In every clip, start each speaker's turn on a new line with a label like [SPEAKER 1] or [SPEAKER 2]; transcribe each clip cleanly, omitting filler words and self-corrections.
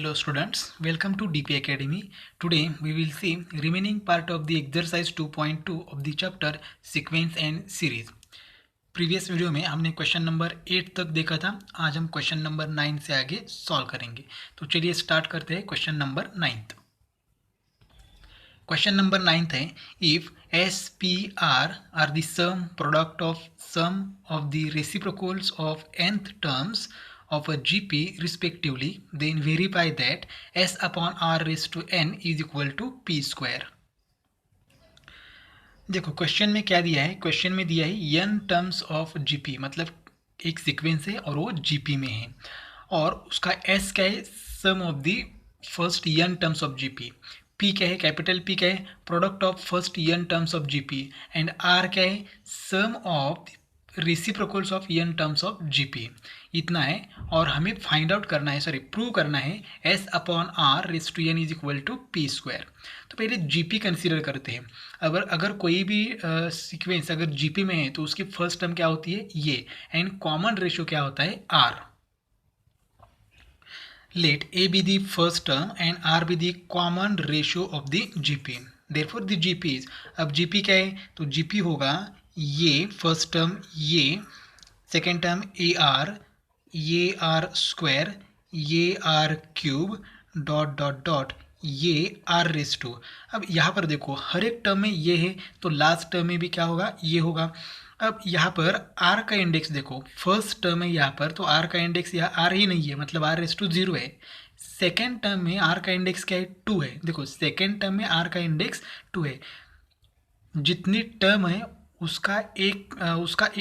[SPEAKER 1] Hello students, welcome to DP Academy. Today we will see remaining part of the exercise 2.2 of the chapter sequence and series. Previous video में हमने question number 8 तक देखा था. आज हम question number 9 से आगे सॉल्व करेंगे. तो चलिए स्टार्ट करते हैं क्वेश्चन नंबर 9. क्वेश्चन नंबर 9 है, if S P R the sum product of sum of the reciprocals of nth terms of a GP respectively, then verify that S upon R raised to N is equal to P square. देखो question में क्या दिया है. Question में दिया है n terms of GP, मतलब एक सीक्वेंस है और वो GP में है और उसका S क्या है, sum of the first n terms of GP. P क्या है, कैपिटल P क्या है, product of first n terms of GP. And R क्या है, sum of reciprocals of n terms of GP. इतना है और हमें फाइंड आउट करना है, प्रूव करना है S upon R raise to n is equal to P square. तो पहले GP कंसीडर करते हैं. अगर कोई भी सीक्वेंस अगर GP में है तो उसकी फर्स्ट टर्म क्या होती है, ये, एंड कॉमन रेशियो क्या होता है, R. Let A be the first term and R be the common ratio of the GP. Therefore the GP is, अब GP क्या है, तो GP होगा ये फर्स्ट टर्म, ये second term a r square, ये r cube dot dot dot, ये r raise to. अब यहाँ पर देखो हर एक टर्म में ये है तो लास्ट टर्म में भी क्या होगा, ये होगा. अब यहाँ पर आर का इंडेक्स देखो, फर्स्ट टर्म है यहाँ पर तो आर का इंडेक्स यहाँ आर ही नहीं है, मतलब आर रेस टू 0 है. सेकेंड टर्म में आर का इंडेक्स क्या है, 2 है. देखो सेकेंड टर्म में आर का इंडेक्स 2 है. जितनी टर्म है उसका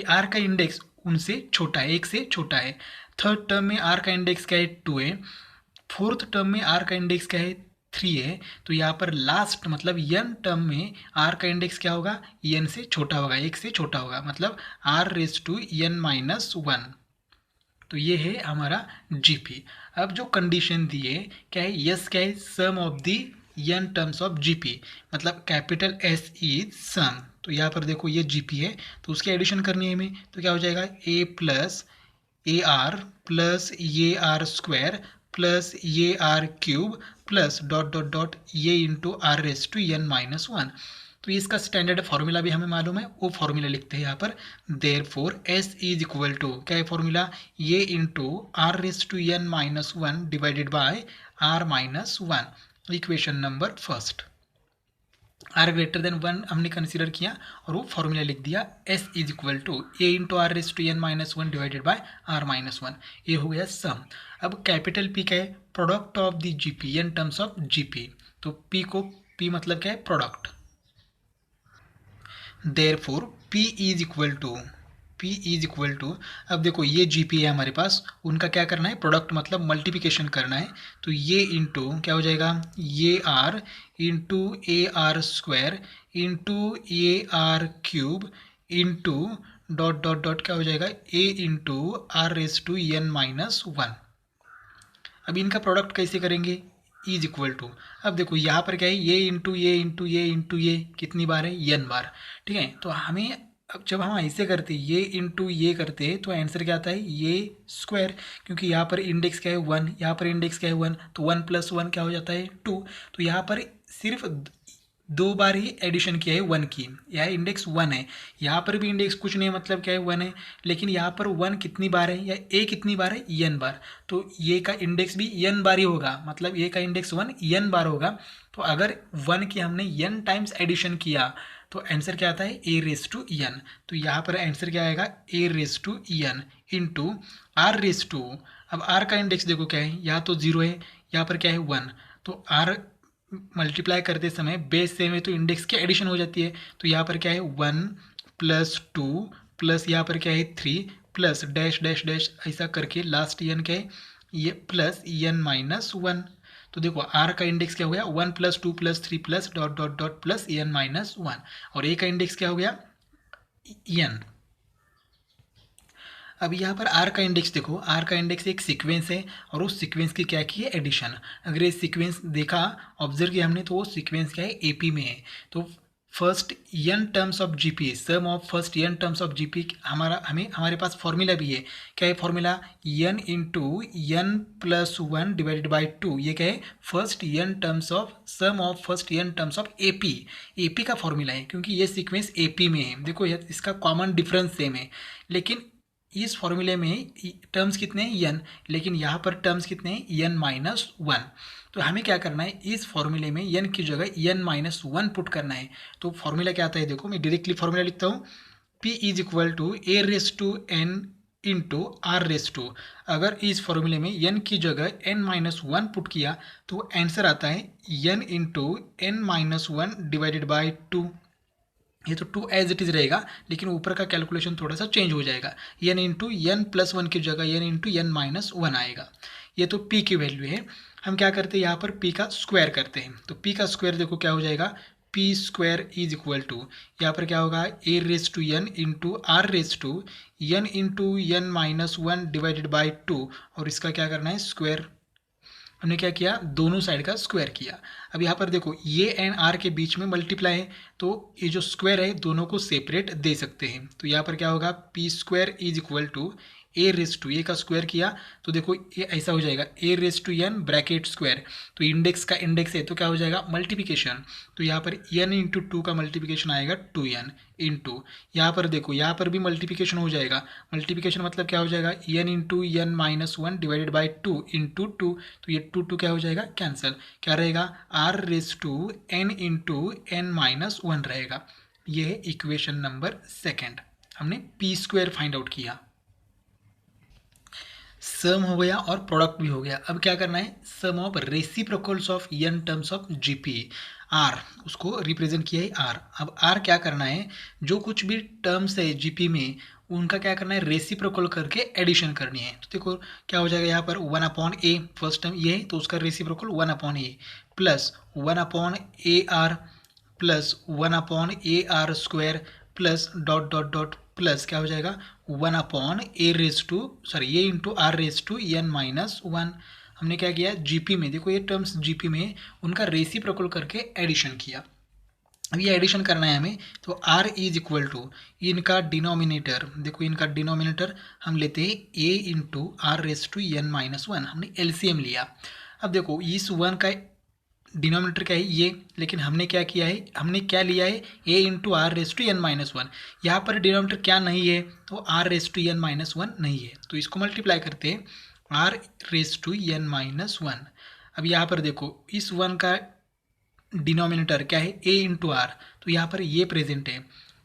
[SPEAKER 1] आर का इंडेक्स उनसे छोटा है, एक से छोटा है. थर्ड टर्म में आर का इंडेक्स क्या है, 2 है. फोर्थ टर्म में आर का इंडेक्स क्या है, 3 है. तो यहाँ पर लास्ट मतलब n टर्म में आर का इंडेक्स क्या होगा, n से छोटा होगा, एक से छोटा होगा, मतलब r raise to n minus 1. तो ये है हमारा GP. अब जो कंडीशन दिए क्या है, यस क्या है, sum of the n terms of GP, मतलब कैपिटल S इज सम. तो यहाँ पर देखो ये GP है तो उसकी एडिशन करनी है हमें, तो क्या हो जाएगा, A plus a r plus ये आर स्क्वायर प्लस ये r cube plus dot dot dot ये into r raise to n minus 1. तो इसका स्टैंडर्ड फार्मूला भी हमें मालूम है, वो फार्मूला लिखते हैं यहाँ पर. Therefore S is equal to क्या है फार्मूला, ये into r raise to n minus 1 divided by r minus 1. Equation number first, r greater than 1 हमने कंसीडर किया और वो फॉर्मूला लिख दिया, S is equal to a into r raise to n minus 1 divided by r minus 1. ये हो गया सम. अब कैपिटल P क्या है, product of the GP, n terms of GP. तो P मतलब क्या है, product. Therefore P is equal to, अब देखो ये GP है हमारे पास, उनका क्या करना है, प्रोडक्ट मतलब मल्टीप्लिकेशन करना है. तो ये इंटू क्या हो जाएगा, ये r into a r square into a r cube into dot dot dot क्या हो जाएगा, a into r raise to n minus 1. अब इनका प्रोडक्ट कैसे करेंगे, इज इक्वल टू, अब देखो यहाँ पर क्या है, ये इंटू ये इंटू ये इंटू ये कितनी बार है, n बार. ठीक है, तो हमें अब जब हम ऐसे करते हैं ये इंटू ये करते हैं तो आंसर क्या आता है, ये स्क्वायर, क्योंकि यहाँ पर इंडेक्स क्या है 1, यहाँ पर इंडेक्स क्या है 1, तो 1 प्लस 1 क्या हो जाता है 2. तो यहाँ पर सिर्फ 2 बार ही एडिशन किया है 1 की, यह इंडेक्स 1 है, यहाँ पर भी इंडेक्स कुछ नहीं, मतलब क्या है 1 है. लेकिन यहाँ पर 1 कितनी बार है, या a कितनी बार है, n बार. तो ये का इंडेक्स भी n बार ही होगा, मतलब ये का इंडेक्स 1 n बार होगा. तो अगर 1 की हमने n टाइम्स एडिशन किया तो आंसर क्या आता है, a रेज़ टू n. तो यहाँ पर आंसर क्या आएगा, a raise to n into r raise to, अब r का इंडेक्स देखो क्या है, यहाँ तो 0 है, यहाँ पर क्या है 1. तो r मल्टीप्लाई करते समय बेस सेम है तो इंडेक्स की एडिशन हो जाती है. तो यहाँ पर क्या है 1 प्लस 2 प्लस यहाँ पर क्या है 3 प्लस डैश डैश डैश ऐसा करके लास्ट n क्या है, ये प्लस n माइनस 1. तो देखो r का इंडेक्स क्या हो गया, 1 plus 2 plus 3 plus dot dot dot plus n minus 1, और a का इंडेक्स क्या हो गया, n. अब यहाँ पर r का इंडेक्स देखो, r का इंडेक्स एक सीक्वेंस है और उस सीक्वेंस की क्या की है, एडिशन. अगर ये सीक्वेंस देखा, ऑब्जर्व किया हमने, तो वो सीक्वेंस क्या है, AP में है. तो first n terms of GP, sum of first n terms of GP हमारे पास फॉर्मूला भी है। क्या है formula? n into n plus one divided by two. ये क्या है? First n terms of sum of first n terms of AP का फॉर्मूला है, क्योंकि ये सीक्वेंस एपी में है। देखो इसका कॉमन डिफरेंस सेम है, लेकिन इस फॉर्मूले में टर्म्स कितने हैं? n, लेकिन यहाँ पर टर्म्स कितने हैं? n minus one. तो हमें क्या करना है? इस फॉर्मूले में n की जगह n माइनस वन पुट करना है। तो फॉर्मूला क्या आता है? देखो मैं डायरेक्टली फॉर्मूला लिखता हूँ, p is equal to a raise to n into r raise to. अगर इस फॉर्मूले में n की जगह n माइनस वन पुट किया तो आंसर आता है n into n minus one divided by two. ये तो टू एज इट इज़ रहेगा, लेकिन ऊपर का कैलकुलेशन थोड़ा सा चेंज हो जाएगा। n into n plus one की जगह n into n minus one आएगा। ये तो p की वैल्यू है। हम क्या करते हैं? यहाँ पर p का स्क्वायर करते हैं। तो p का स्क्वायर देखो क्या हो जाएगा? p square is equal to, यहाँ पर क्या होगा? a raise to n into r raise to n into n minus one divided by two, और इसका क्या करना है? स्क्वायर। हमने क्या किया? दोनों साइड का स्क्वायर किया। अब यहाँ पर देखो ये एंड आर के बीच में मल्टीप्लाई है, तो ये जो स्क्वायर है दोनों को सेपरेट दे सकते हैं। तो यहाँ पर क्या होगा? P square is equal to a raise to, a का स्क्वायर किया तो देखो ये ऐसा हो जाएगा, a raise to n bracket square. तो इंडेक्स का इंडेक्स है तो क्या हो जाएगा? मल्टीप्लिकेशन। तो यहाँ पर एन इंटू टू का मल्टीप्लिकेशन आएगा 2n इंटू, यहाँ पर देखो यहाँ पर भी मल्टीप्लिकेशन हो जाएगा। मल्टीप्लिकेशन मतलब क्या हो जाएगा? N into n minus one divided by two into two. तो ये टू टू क्या हो जाएगा? कैंसिल। क्या रहेगा? R raise to n into n minus one रहेगा। ये है इक्वेशन नंबर सेकेंड। हमने पी स्क्वायर फाइंड आउट किया, सम हो गया और प्रोडक्ट भी हो गया। अब क्या करना है? Sum of reciprocals of n terms of GP, R, उसको रिप्रेजेंट किया है आर। अब आर क्या करना है? जो कुछ भी टर्म्स है जीपी में उनका क्या करना है? रेसिप्रोकल करके एडिशन करनी है। तो देखो क्या हो जाएगा? यहाँ पर one upon a, first term ये है तो उसका reciprocal one upon a, plus one upon a r, plus one upon a r square, plus dot dot dot, plus क्या हो जाएगा? One upon a raise to sorry a into r raise to n minus one. हमने क्या किया? GP में देखो ये terms GP में उनका रेसिप्रोकल करके एडिशन किया। अब ये एडिशन करना है हमें, तो r इज इक्वल टू इनका डिनोमिनेटर, देखो इनका डिनोमिनेटर हम लेते हैं a into r raise to n minus one. हमने एलसीएम लिया। अब देखो इस वन का डिनोमिनेटर क्या है? ये, लेकिन हमने क्या किया है? हमने क्या लिया है? a into r raise to n minus one. यहाँ पर डिनोमिनेटर क्या नहीं है? तो r raise to n minus one नहीं है, तो इसको मल्टीप्लाई करते हैं r raise to n minus one. अब यहाँ पर देखो इस वन का डिनोमिनेटर क्या है? a इंटू आर, तो यहाँ पर ये प्रेजेंट है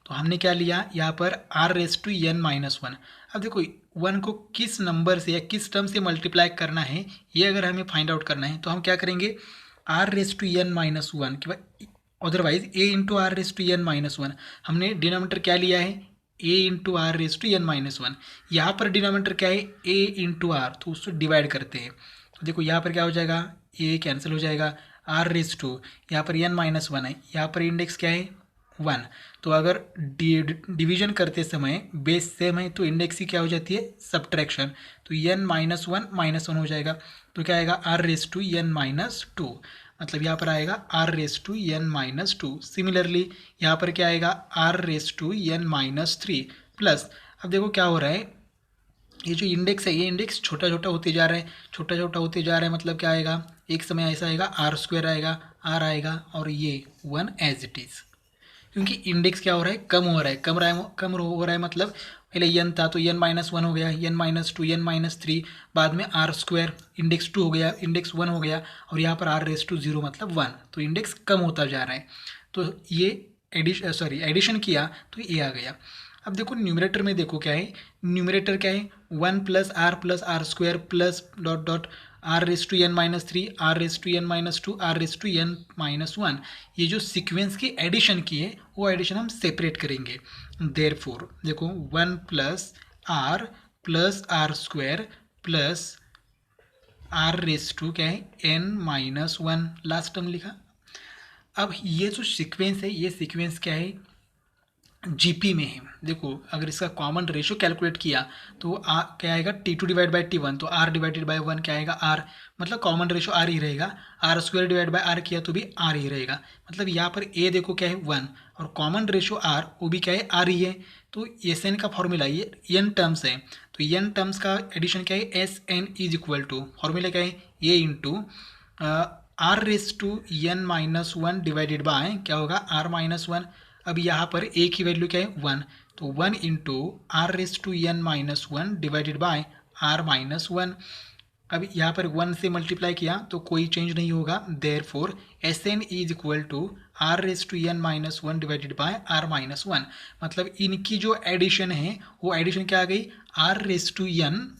[SPEAKER 1] तो हमने क्या लिया? यहाँ पर r raise to n minus one. अब देखो वन को किस नंबर से या किस टर्म से मल्टीप्लाई करना है ये अगर हमें फाइंड आउट करना है तो हम क्या करेंगे? R raise to n minus one के बाद otherwise a into r raise to n minus one. हमने डिनोमिनेटर क्या लिया है? A into r raise to n minus one. यहाँ पर डिनोमिनेटर क्या है? ए इंटू आर, तो उसको डिवाइड करते हैं। तो देखो यहाँ पर क्या हो जाएगा? ए कैंसिल हो जाएगा, आर रेस टू यहाँ पर एन माइनस वन है, यहाँ पर इंडेक्स क्या है? वन। तो अगर डिवीजन करते समय बेस सेम है तो इंडेक्स की क्या हो जाती है? सब्ट्रैक्शन। तो एन माइनस वन हो जाएगा, तो क्या आएगा? R raise to n minus two, मतलब यहाँ पर आएगा r raise to n minus two. Similarly यहाँ पर क्या आएगा? R raise to n minus three plus. अब देखो क्या हो रहा है? ये जो इंडेक्स है ये इंडेक्स छोटा छोटा होते जा रहा है, छोटा छोटा होते जा रहा है, मतलब क्या आएगा? एक समय ऐसा आएगा आर स्क्वायर आएगा, आर आएगा और ये वन एज इट इज़, क्योंकि इंडेक्स क्या हो रहा है? कम हो रहा है, कम हो रहा है मतलब पहले एन था तो एन माइनस वन हो गया, n minus two, n minus three, बाद में आर स्क्वायर, इंडेक्स टू हो गया, इंडेक्स वन हो गया, और यहाँ पर आर रेस टू जीरो मतलब वन, तो इंडेक्स कम होता जा रहा है। तो ये एडिशन किया तो ये आ गया। अब देखो न्यूमरेटर में देखो क्या है? न्यूमरेटर क्या है? One plus r square plus dot dot r raise to n minus three, r raise to n minus two, r raise to n minus one. ये जो सीक्वेंस की एडिशन की है वो एडिशन हम सेपरेट करेंगे। देयरफॉर देखो one plus r square plus r raise to क्या है? N minus one, last term लिखा। अब ये जो सीक्वेंस है ये सीक्वेंस क्या है? जीपी में है। देखो अगर इसका कॉमन रेशियो कैलकुलेट किया तो क्या आएगा T2 डिवाइड बाई T1, तो R डिवाइडेड बाई 1 क्या आएगा R, मतलब कॉमन रेशियो R ही रहेगा। R square divide by R किया तो भी R ही रहेगा। मतलब यहाँ पर A देखो क्या है 1 और कॉमन रेशियो R वो भी क्या है R ही है। तो एस एन का फॉर्मूला ये n टर्म्स है, तो n टर्म्स का एडिशन क्या है S n is equal to formula क्या है a into r raise to n minus one divided by क्या होगा आर माइनस वन। अब यहाँ पर ए की वैल्यू क्या है 1, तो 1 into r raise to n minus one divided by r minus one. अब यहाँ पर 1 से मल्टीप्लाई किया तो कोई चेंज नहीं होगा, therefore S n is equal to r raise to n minus one divided by r minus one. मतलब इनकी जो एडिशन है वो एडिशन क्या आ गई आर रेस टू एन,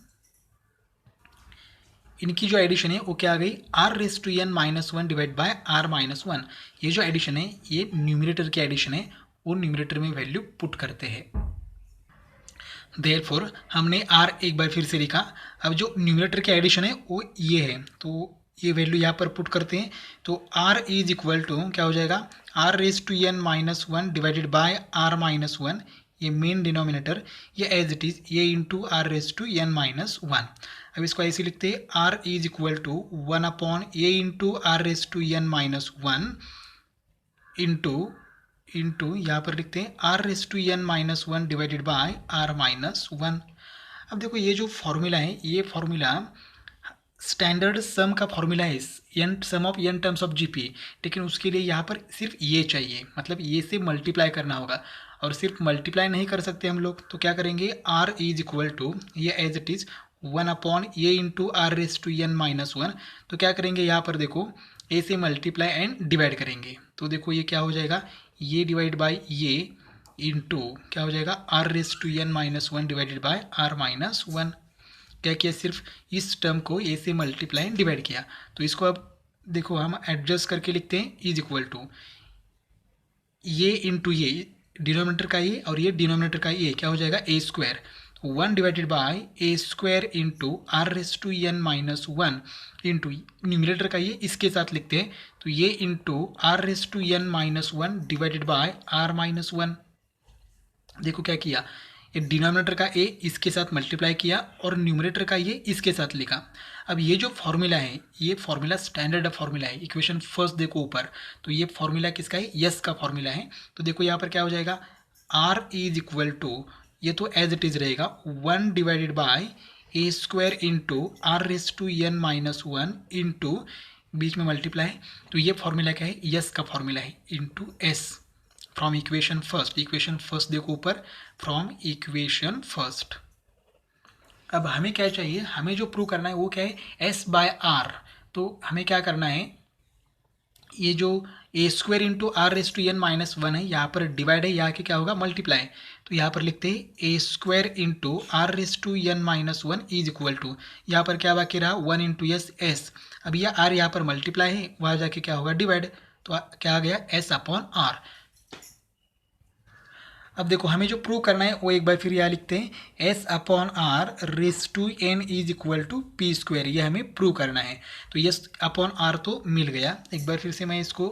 [SPEAKER 1] इनकी जो एडिशन है वो क्या आ गई r raise to n minus one divide by r minus one. ये जो एडिशन है ये न्यूमिनेटर की एडिशन है, वो न्यूमिनेटर में वैल्यू पुट करते हैं। देयरफॉर हमने r एक बार फिर से लिखा। अब जो न्यूमिनेटर की एडिशन है वो ये है, तो ये वैल्यू यहाँ पर पुट करते हैं। तो r इज इक्वल टू क्या हो जाएगा r raise to n minus one divided by r minus one, ये मेन डिनोमिनेटर, ये एज इट इज ये into r raise to n minus one. अब इसको ऐसे लिखते हैं r is equal to one upon a into r raise to n minus one into यहाँ पर लिखते हैं r raise to n minus one divided by r minus one. अब देखो ये जो फॉर्मूला है ये फॉर्मूला स्टैंडर्ड सम का फॉर्मूला है, n sum of n terms of GP, लेकिन उसके लिए यहाँ पर सिर्फ ये चाहिए, मतलब ये से मल्टीप्लाई करना होगा। और सिर्फ मल्टीप्लाई नहीं कर सकते हम लोग, तो क्या करेंगे आर इज इक्वल टू ये as it is one upon a into r raise to n minus one. तो क्या करेंगे यहाँ पर देखो ए से मल्टीप्लाई एंड डिवाइड करेंगे, तो देखो ये क्या हो जाएगा ये डिवाइड बाई ये इंटू क्या हो जाएगा r raise to n minus one divided by r minus one. क्या किया सिर्फ इस टर्म को ए से मल्टीप्लाई एंड डिवाइड किया। तो इसको अब देखो हम एडजस्ट करके लिखते हैं इज इक्वल टू ये इंटू ये डिनोमिनेटर का ये और ये डिनोमिनेटर का ये क्या हो जाएगा a square, one divided by a square into r raise to n minus one into numerator का ये इसके साथ लिखते हैं, तो ये into r raise to n minus one divided by r minus one. देखो क्या किया ये डिनोमिनेटर का ए इसके साथ मल्टीप्लाई किया और न्यूमरेटर का ये इसके साथ लिखा। अब ये जो फॉर्मूला है ये फॉर्मूला स्टैंडर्ड फॉर्मूला है, इक्वेशन फर्स्ट देखो ऊपर, तो ये फॉर्मूला किसका है यस का फॉर्मूला है। तो देखो यहाँ पर क्या हो जाएगा आर इज इक्वल टू ये तो एज इट इज रहेगा one divided by a square into r raise to n minus one into बीच में मल्टीप्लाई, तो ये फॉर्मूला क्या है यस का फॉर्मूला है into S from equation first देखो ऊपर फ्रॉम इक्वेशन फर्स्ट। अब हमें क्या चाहिए हमें जो प्रूव करना है वो क्या है एस बाय आर। तो हमें क्या करना है ये जो a square into r raise to n minus one है यहाँ पर डिवाइड है, यहाँ के क्या होगा मल्टीप्लाई, तो यहाँ पर लिखते हैं a square into r raise to n minus one is equal to यहाँ पर क्या बाकी रहा वन इंटू एस एस। अब यह आर यहाँ पर मल्टीप्लाई है वहाँ जाके क्या होगा डिवाइड, तो क्या आ गया एस अपॉन आर। अब देखो हमें जो प्रूव करना है वो एक बार फिर यहाँ लिखते हैं S upon r raise to n is equal to p square, ये हमें प्रूव करना है। तो एस अपॉन आर तो मिल गया, एक बार फिर से मैं इसको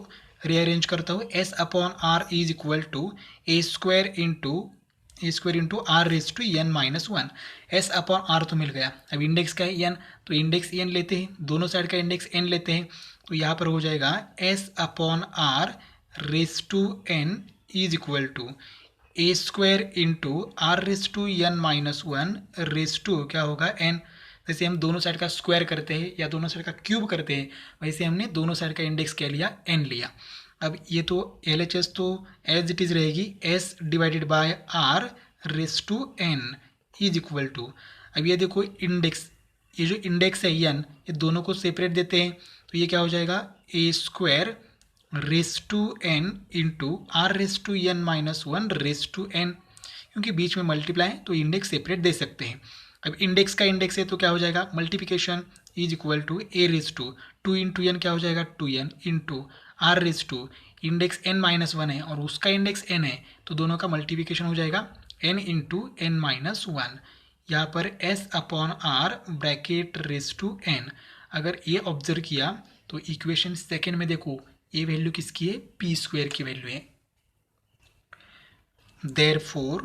[SPEAKER 1] रीअरेंज करता हूँ S upon r is equal to a square into r raise to n minus one. S upon r तो मिल गया, अब इंडेक्स का है एन, तो इंडेक्स एन लेते हैं, दोनों साइड का इंडेक्स एन लेते हैं, तो यहाँ पर हो जाएगा S upon r raise to n is equal to a square into r raise to n minus one raise to क्या होगा एन। जैसे हम दोनों साइड का स्क्वायर करते हैं या दोनों साइड का क्यूब करते हैं वैसे हमने दोनों साइड का इंडेक्स क्या लिया एन लिया। अब ये तो एल एच एस तो एज इट इज़ रहेगी S divided by r raise to n is equal to, अब ये देखो इंडेक्स, ये जो इंडेक्स है एन ये दोनों को सेपरेट देते हैं, तो ये क्या हो जाएगा a square raise to n into r raise to n minus one raise to n, क्योंकि बीच में मल्टीप्लाई है तो इंडेक्स सेपरेट दे सकते हैं। अब इंडेक्स का इंडेक्स है तो क्या हो जाएगा multiplication is equal to a raise to into n क्या हो जाएगा two n into r raise to index n minus one है और उसका इंडेक्स एन है, तो दोनों का मल्टीप्लिकेशन हो जाएगा n into n minus one. यहाँ पर S upon r bracket raise to n. अगर ये ऑब्जर्व किया तो इक्वेशन सेकेंड में देखो ये वैल्यू किसकी है पी स्क्वायर की वैल्यू है। therefore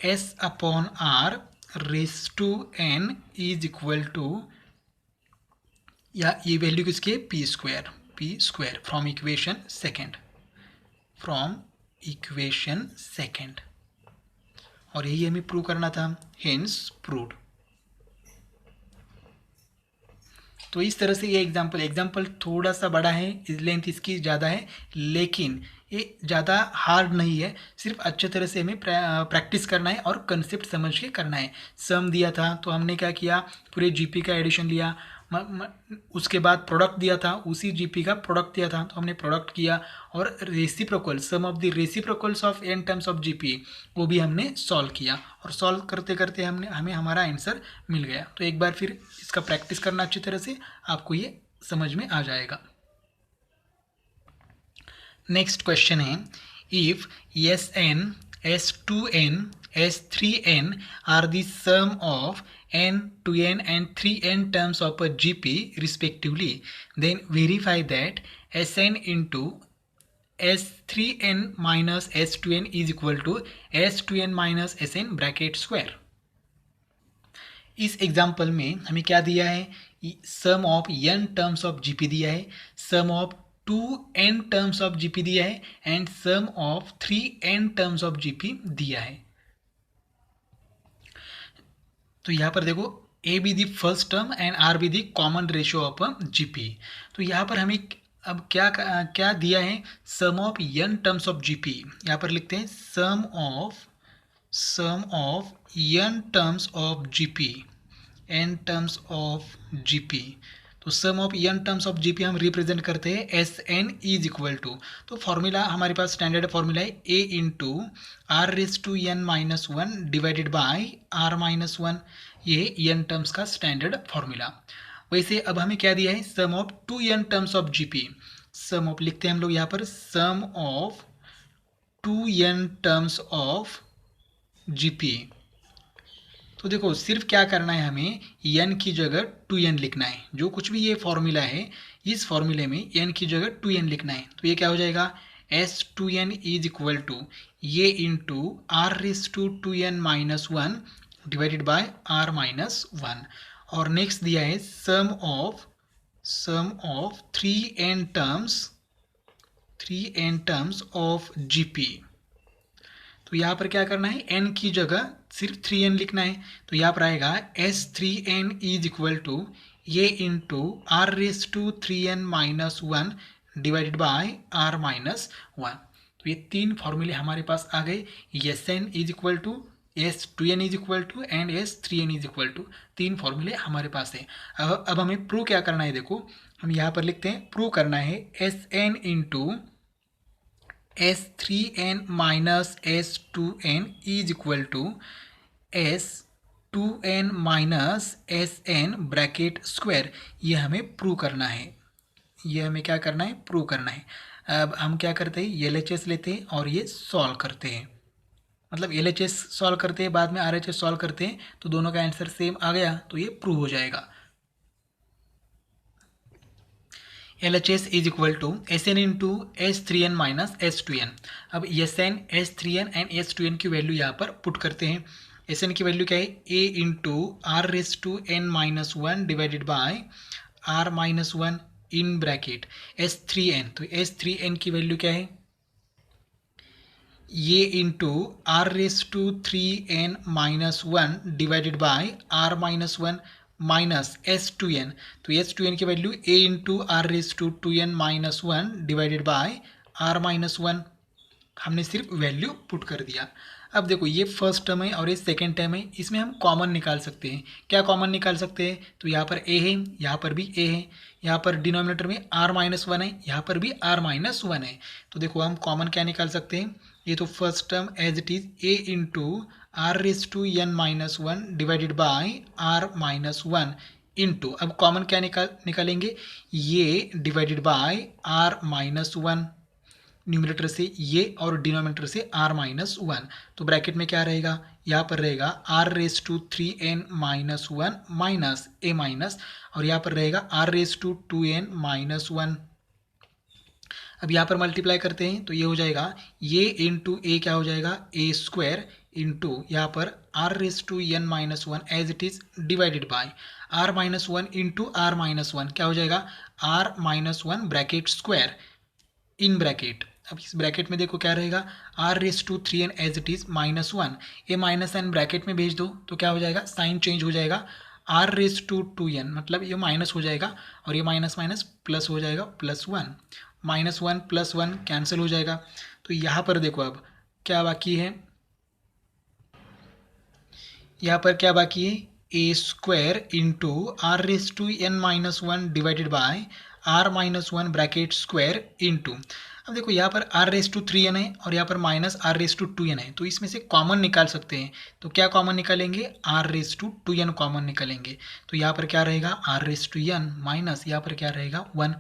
[SPEAKER 1] s upon r raised to n is equal to, या ये वैल्यू किसकी है, P square from equation second, और यही हमें प्रूव करना था, हेंस प्रूव्ड। तो इस तरह से ये एग्जाम्पल थोड़ा सा बड़ा है, लेंथ इसकी ज़्यादा है, लेकिन ये ज़्यादा हार्ड नहीं है, सिर्फ अच्छे तरह से हमें प्रैक्टिस करना है और कंसेप्ट समझ के करना है। सम दिया था तो हमने क्या किया, पूरे जीपी का एडिशन लिया, उसके बाद प्रोडक्ट दिया था, उसी जीपी का प्रोडक्ट दिया था तो हमने प्रोडक्ट किया, और reciprocal sum of the reciprocals of n terms of GP वो भी हमने सॉल्व किया, और सॉल्व करते करते हमें हमारा आंसर मिल गया। तो एक बार फिर इसका प्रैक्टिस करना अच्छी तरह से, आपको ये समझ में आ जाएगा। नेक्स्ट क्वेश्चन है, if Sn, S2n, S3n are the sum of n, 2n and 3n terms of a GP respectively, then verify that Sn into S3n minus S2n is equal to S2n minus Sn bracket square. इस example में हमें क्या दिया है, sum of n terms of GP दिया है, sum of 2n terms of GP दिया है, and sum of 3n terms of GP दिया है। तो यहाँ पर देखो, a be the first term and r be the common ratio of GP. तो यहाँ पर हमें अब क्या दिया है, sum of n terms of GP, यहाँ पर लिखते हैं sum of n terms of GP, n terms of GP. तो sum of n terms of GP हम रिप्रेजेंट करते हैं S n is equal to, तो फॉर्मूला हमारे पास स्टैंडर्ड फॉर्मूला है a into r raise to n minus one divided by r minus one, ये n terms का स्टैंडर्ड फॉर्मूला। वैसे अब हमें क्या दिया है, sum of 2n terms of GP, sum of लिखते हैं हम लोग यहाँ पर, sum of 2n terms of GP. तो देखो सिर्फ क्या करना है, हमें n की जगह 2n लिखना है, जो कुछ भी ये फॉर्मूला है इस फॉर्मूले में n की जगह 2n लिखना है। तो ये क्या हो जाएगा, S2n इज इक्वल टू ये into r raise to 2n minus one divided by r minus one, और नेक्स्ट दिया है sum of 3n terms of GP. तो यहाँ पर क्या करना है, n की जगह सिर्फ 3n लिखना है, तो यहाँ पर आएगा S3n इज इक्वल टू ये into r raise to 3n minus one divided by r minus one. तो ये तीन फॉर्मूले हमारे पास आ गए, Sn is equal to S2n is equal to and S3n is equal to, तीन फॉर्मूले हमारे पास है। अब हमें प्रूव क्या करना है, देखो हम यहाँ पर लिखते हैं, प्रूव करना है Sn into S3n minus S2n is equal to S2n minus Sn bracket square, ये हमें प्रूव करना है, ये हमें क्या करना है, प्रूव करना है। अब हम क्या करते हैं, LHS लेते हैं और ये सॉल्व करते हैं, मतलब LHS सॉल्व करते हैं बाद में RHS सॉल्व करते हैं, तो दोनों का आंसर सेम आ गया, तो ये प्रूव हो जाएगा। LHS is equal to Sn into S3n minus S2n। अब Sn, S3n एंड S2n की वैल्यू यहाँ पर पुट करते हैं। Sn की वैल्यू क्या है, a into r raise to n minus one divided by r minus one in bracket S3n, तो S3n की वैल्यू क्या है, ये into r raise to 3n minus one divided by r minus one minus S2n, तो S2n की value a into r raise to 2n minus one divided by r minus one, हमने सिर्फ value put कर दिया। अब देखो ये first term है और ये सेकेंड टर्म है, इसमें हम कॉमन निकाल सकते हैं। क्या कॉमन निकाल सकते हैं, तो यहाँ पर a है, यहाँ पर भी a है, यहाँ पर डिनोमिनेटर में r माइनस वन है, यहाँ पर भी r माइनस वन है। तो देखो हम कॉमन क्या निकाल सकते हैं, ये तो first term as it is a into r raise to n minus one divided by r minus one into, अब कॉमन क्या निकालेंगे, ये divided by r minus one, numerator से ये और डिनोमिनेटर से r माइनस वन, तो ब्रैकेट में क्या रहेगा, यहाँ पर रहेगा r raise to 3n minus one minus a minus, और यहाँ पर रहेगा r raise to 2n minus one. अब यहाँ पर मल्टीप्लाई करते हैं तो ये हो जाएगा ये इंटू ए क्या हो जाएगा ए स्क्वायर इंटू यहाँ पर r raise to n minus one as it is divided by r minus one into r minus one क्या हो जाएगा r minus one bracket square in bracket. अब इस ब्रैकेट में देखो क्या रहेगा r raise to three n as it is minus one, ये माइनस एन ब्रैकेट में भेज दो तो क्या हो जाएगा साइन चेंज हो जाएगा r raise to two n, मतलब ये माइनस हो जाएगा और ये माइनस माइनस प्लस हो जाएगा plus one, minus one plus one cancel हो जाएगा। तो यहाँ पर देखो अब क्या बाकी है, यहाँ पर क्या बाकी है a square into r raise to n minus one divided by r minus one bracket square into. अब देखो यहाँ पर r raise to three n है और यहाँ पर minus r raise to two n है, तो इसमें से कॉमन निकाल सकते हैं। तो क्या कॉमन निकालेंगे r raise to two n common निकालेंगे। तो यहाँ पर क्या रहेगा r raise to n minus यहाँ पर क्या रहेगा वन।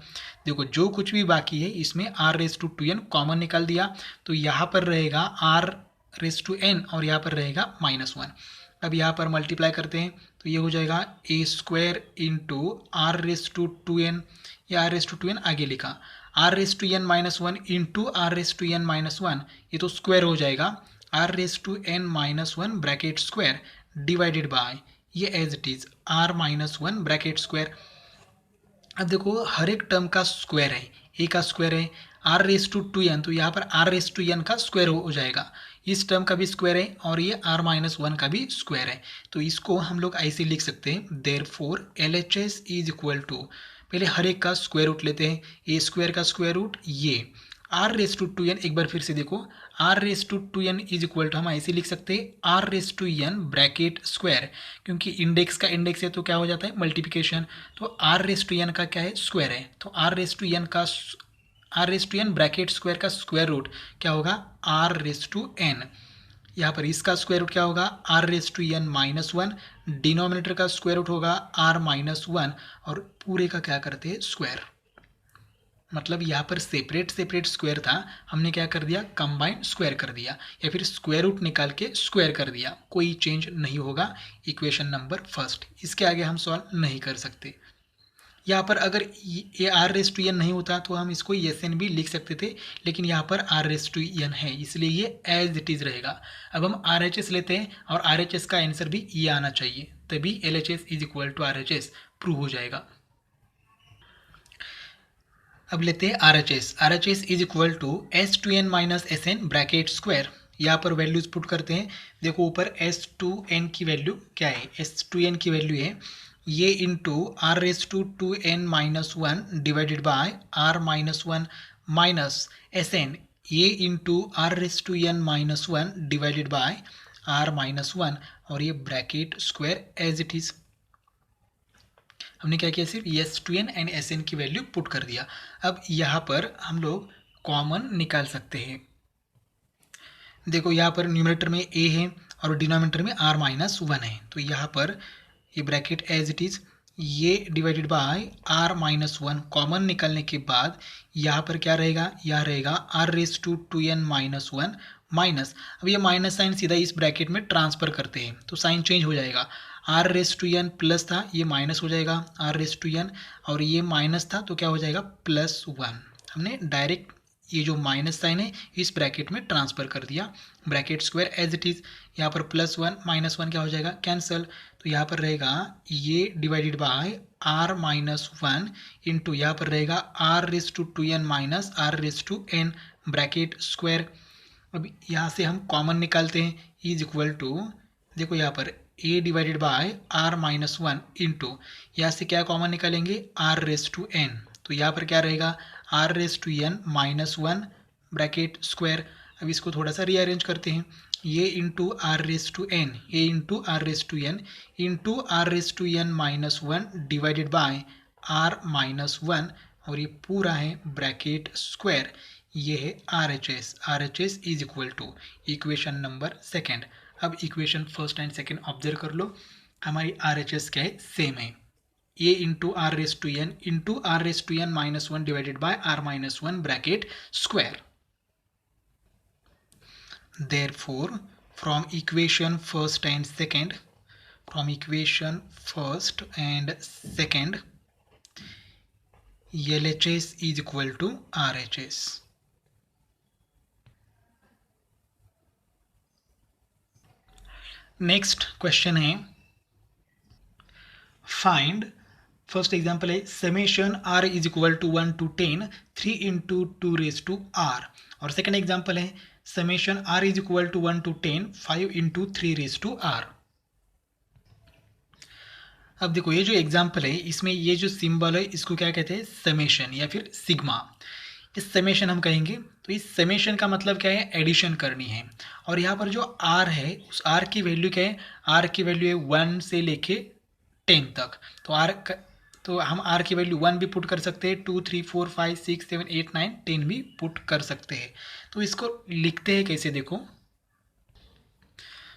[SPEAKER 1] देखो जो कुछ भी बाकी है इसमें r raise to two n common निकाल दिया तो यहाँ पर रहेगा आर रेस टू एन और यहाँ पर रहेगा माइनस वन। अब यहाँ पर मल्टीप्लाई करते हैं तो ये हो जाएगा a square into r raise to two n, या r raise to two n आगे लिखा r raise to n minus one into r raise to n minus one, ये तो स्क्वायर हो जाएगा r raise to n minus one bracket square divided by ये as it is r minus one bracket square. अब देखो हर एक term का square है, ए का स्क्वायर है r raise to two n, तो यहाँ पर आर रेस टू एन का स्क्वायर हो जाएगा, इस टर्म का भी स्क्वायर है और ये आर माइनस वन का भी स्क्वायर है। तो इसको हम लोग ऐसे लिख सकते हैं therefore LHS is equal to, पहले हर एक का स्क्वायर रूट लेते हैं, ए स्क्वायर का स्क्वायर रूट ये r raise to two n, एक बार फिर से देखो r raise to two n is equal to हम ऐसे लिख सकते हैं r raise to n bracket square, क्योंकि इंडेक्स का इंडेक्स है तो क्या हो जाता है मल्टीप्लिकेशन, तो आर रेस टू एन का क्या है स्क्वायर है, तो आर रेस टू एन का r raise to n bracket square का स्क्वायर रूट क्या होगा आर रेस टू एन, यहाँ पर इसका स्क्वायर रूट क्या होगा r raise to n minus one, denominator का स्क्वायर रूट होगा आर माइनस वन और पूरे का क्या करते हैं स्क्वायर। मतलब यहाँ पर सेपरेट सेपरेट स्क्वायर था, हमने क्या कर दिया कंबाइंड स्क्वायर कर दिया या फिर स्क्वायर रूट निकाल के स्क्वायर कर दिया, कोई चेंज नहीं होगा। इक्वेशन नंबर फर्स्ट, इसके आगे हम सॉल्व नहीं कर सकते। यहाँ पर अगर ये आर रेस टू एन नहीं होता तो हम इसको एस एन भी लिख सकते थे, लेकिन यहाँ पर आर रेस टू एन है इसलिए ये एज इट इज़ रहेगा। अब हम आर एच एस लेते हैं और आर एच एस का आंसर भी ये आना चाहिए, तभी L H S is equal to R H S prove हो जाएगा। अब लेते हैं R H S is equal to S two n minus S n bracket square. यहाँ पर वैल्यूज पुट करते हैं, देखो ऊपर एस टू एन की वैल्यू क्या है, एस टू एन की वैल्यू है ये into r raise to two n minus one divided by r minus one minus S n, ये into r raise to n minus one divided by r minus one और ये bracket square as it is. हमने क्या किया सिर्फ S two n and S n की value put कर दिया। अब यहाँ पर हम लोग कॉमन निकाल सकते हैं, देखो यहाँ पर न्यूमरेटर में ए है और डिनोमिनेटर में आर माइनस वन है, तो यहाँ पर ये ब्रैकेट एज इट इज ये divided by r minus one, common निकालने के बाद यहाँ पर क्या रहेगा, यह रहेगा r raise to two n minus one minus, अब ये माइनस साइन सीधा इस ब्रैकेट में ट्रांसफर करते हैं तो साइन चेंज हो जाएगा, r raise to n plus था ये माइनस हो जाएगा आर रेस टू एन और ये माइनस था तो क्या हो जाएगा प्लस वन। हमने डायरेक्ट ये जो माइनस साइन है इस ब्रैकेट में ट्रांसफर कर दिया, bracket square as it is, यहाँ पर प्लस वन माइनस वन क्या हो जाएगा कैंसल, तो यहाँ पर रहेगा ये divided by r minus one into यहाँ पर रहेगा r raise to two n minus r raise to n bracket square. अब यहाँ से हम कॉमन निकालते हैं इज इक्वल टू, देखो यहाँ पर a divided by r minus one into यहाँ से क्या कॉमन निकालेंगे आर रेस टू एन, तो यहाँ पर क्या रहेगा r raise to n minus one bracket square. अब इसको थोड़ा सा रीअरेंज करते हैं, ये into r raise to n, ये into r raise to n into r raise to n minus one divided by r minus one और ये पूरा है ब्रैकेट स्क्वायर, ये है R H S is equal to equation number second. अब equation first and second observe कर लो, हमारी आर एच एस क्या है सेम है, a into r raise to n minus one divided by r minus one bracket square. Therefore, from equation first and second, LHS is equal to RHS। Next question है find, first example है summation R is equal to 1 to 10 3 into 2 raise to R, और second example है summation R is equal to 1 to 10 5 into 3 raise to R। अब देखो ये जो example है इसमें ये जो सिंबल है इसको क्या कहते हैं, समेशन या फिर सिग्मा। इस समेशन हम कहेंगे, तो इस समेशन का मतलब क्या है, एडिशन करनी है। और यहाँ पर जो R है उस R की वैल्यू क्या है, R की वैल्यू है 1 से लेके 10 तक। तो हम R की वैल्यू 1 भी पुट कर सकते हैं, 2 3 4 5 6 7 8 9 10 भी पुट कर सकते हैं। तो इसको लिखते हैं कैसे, देखो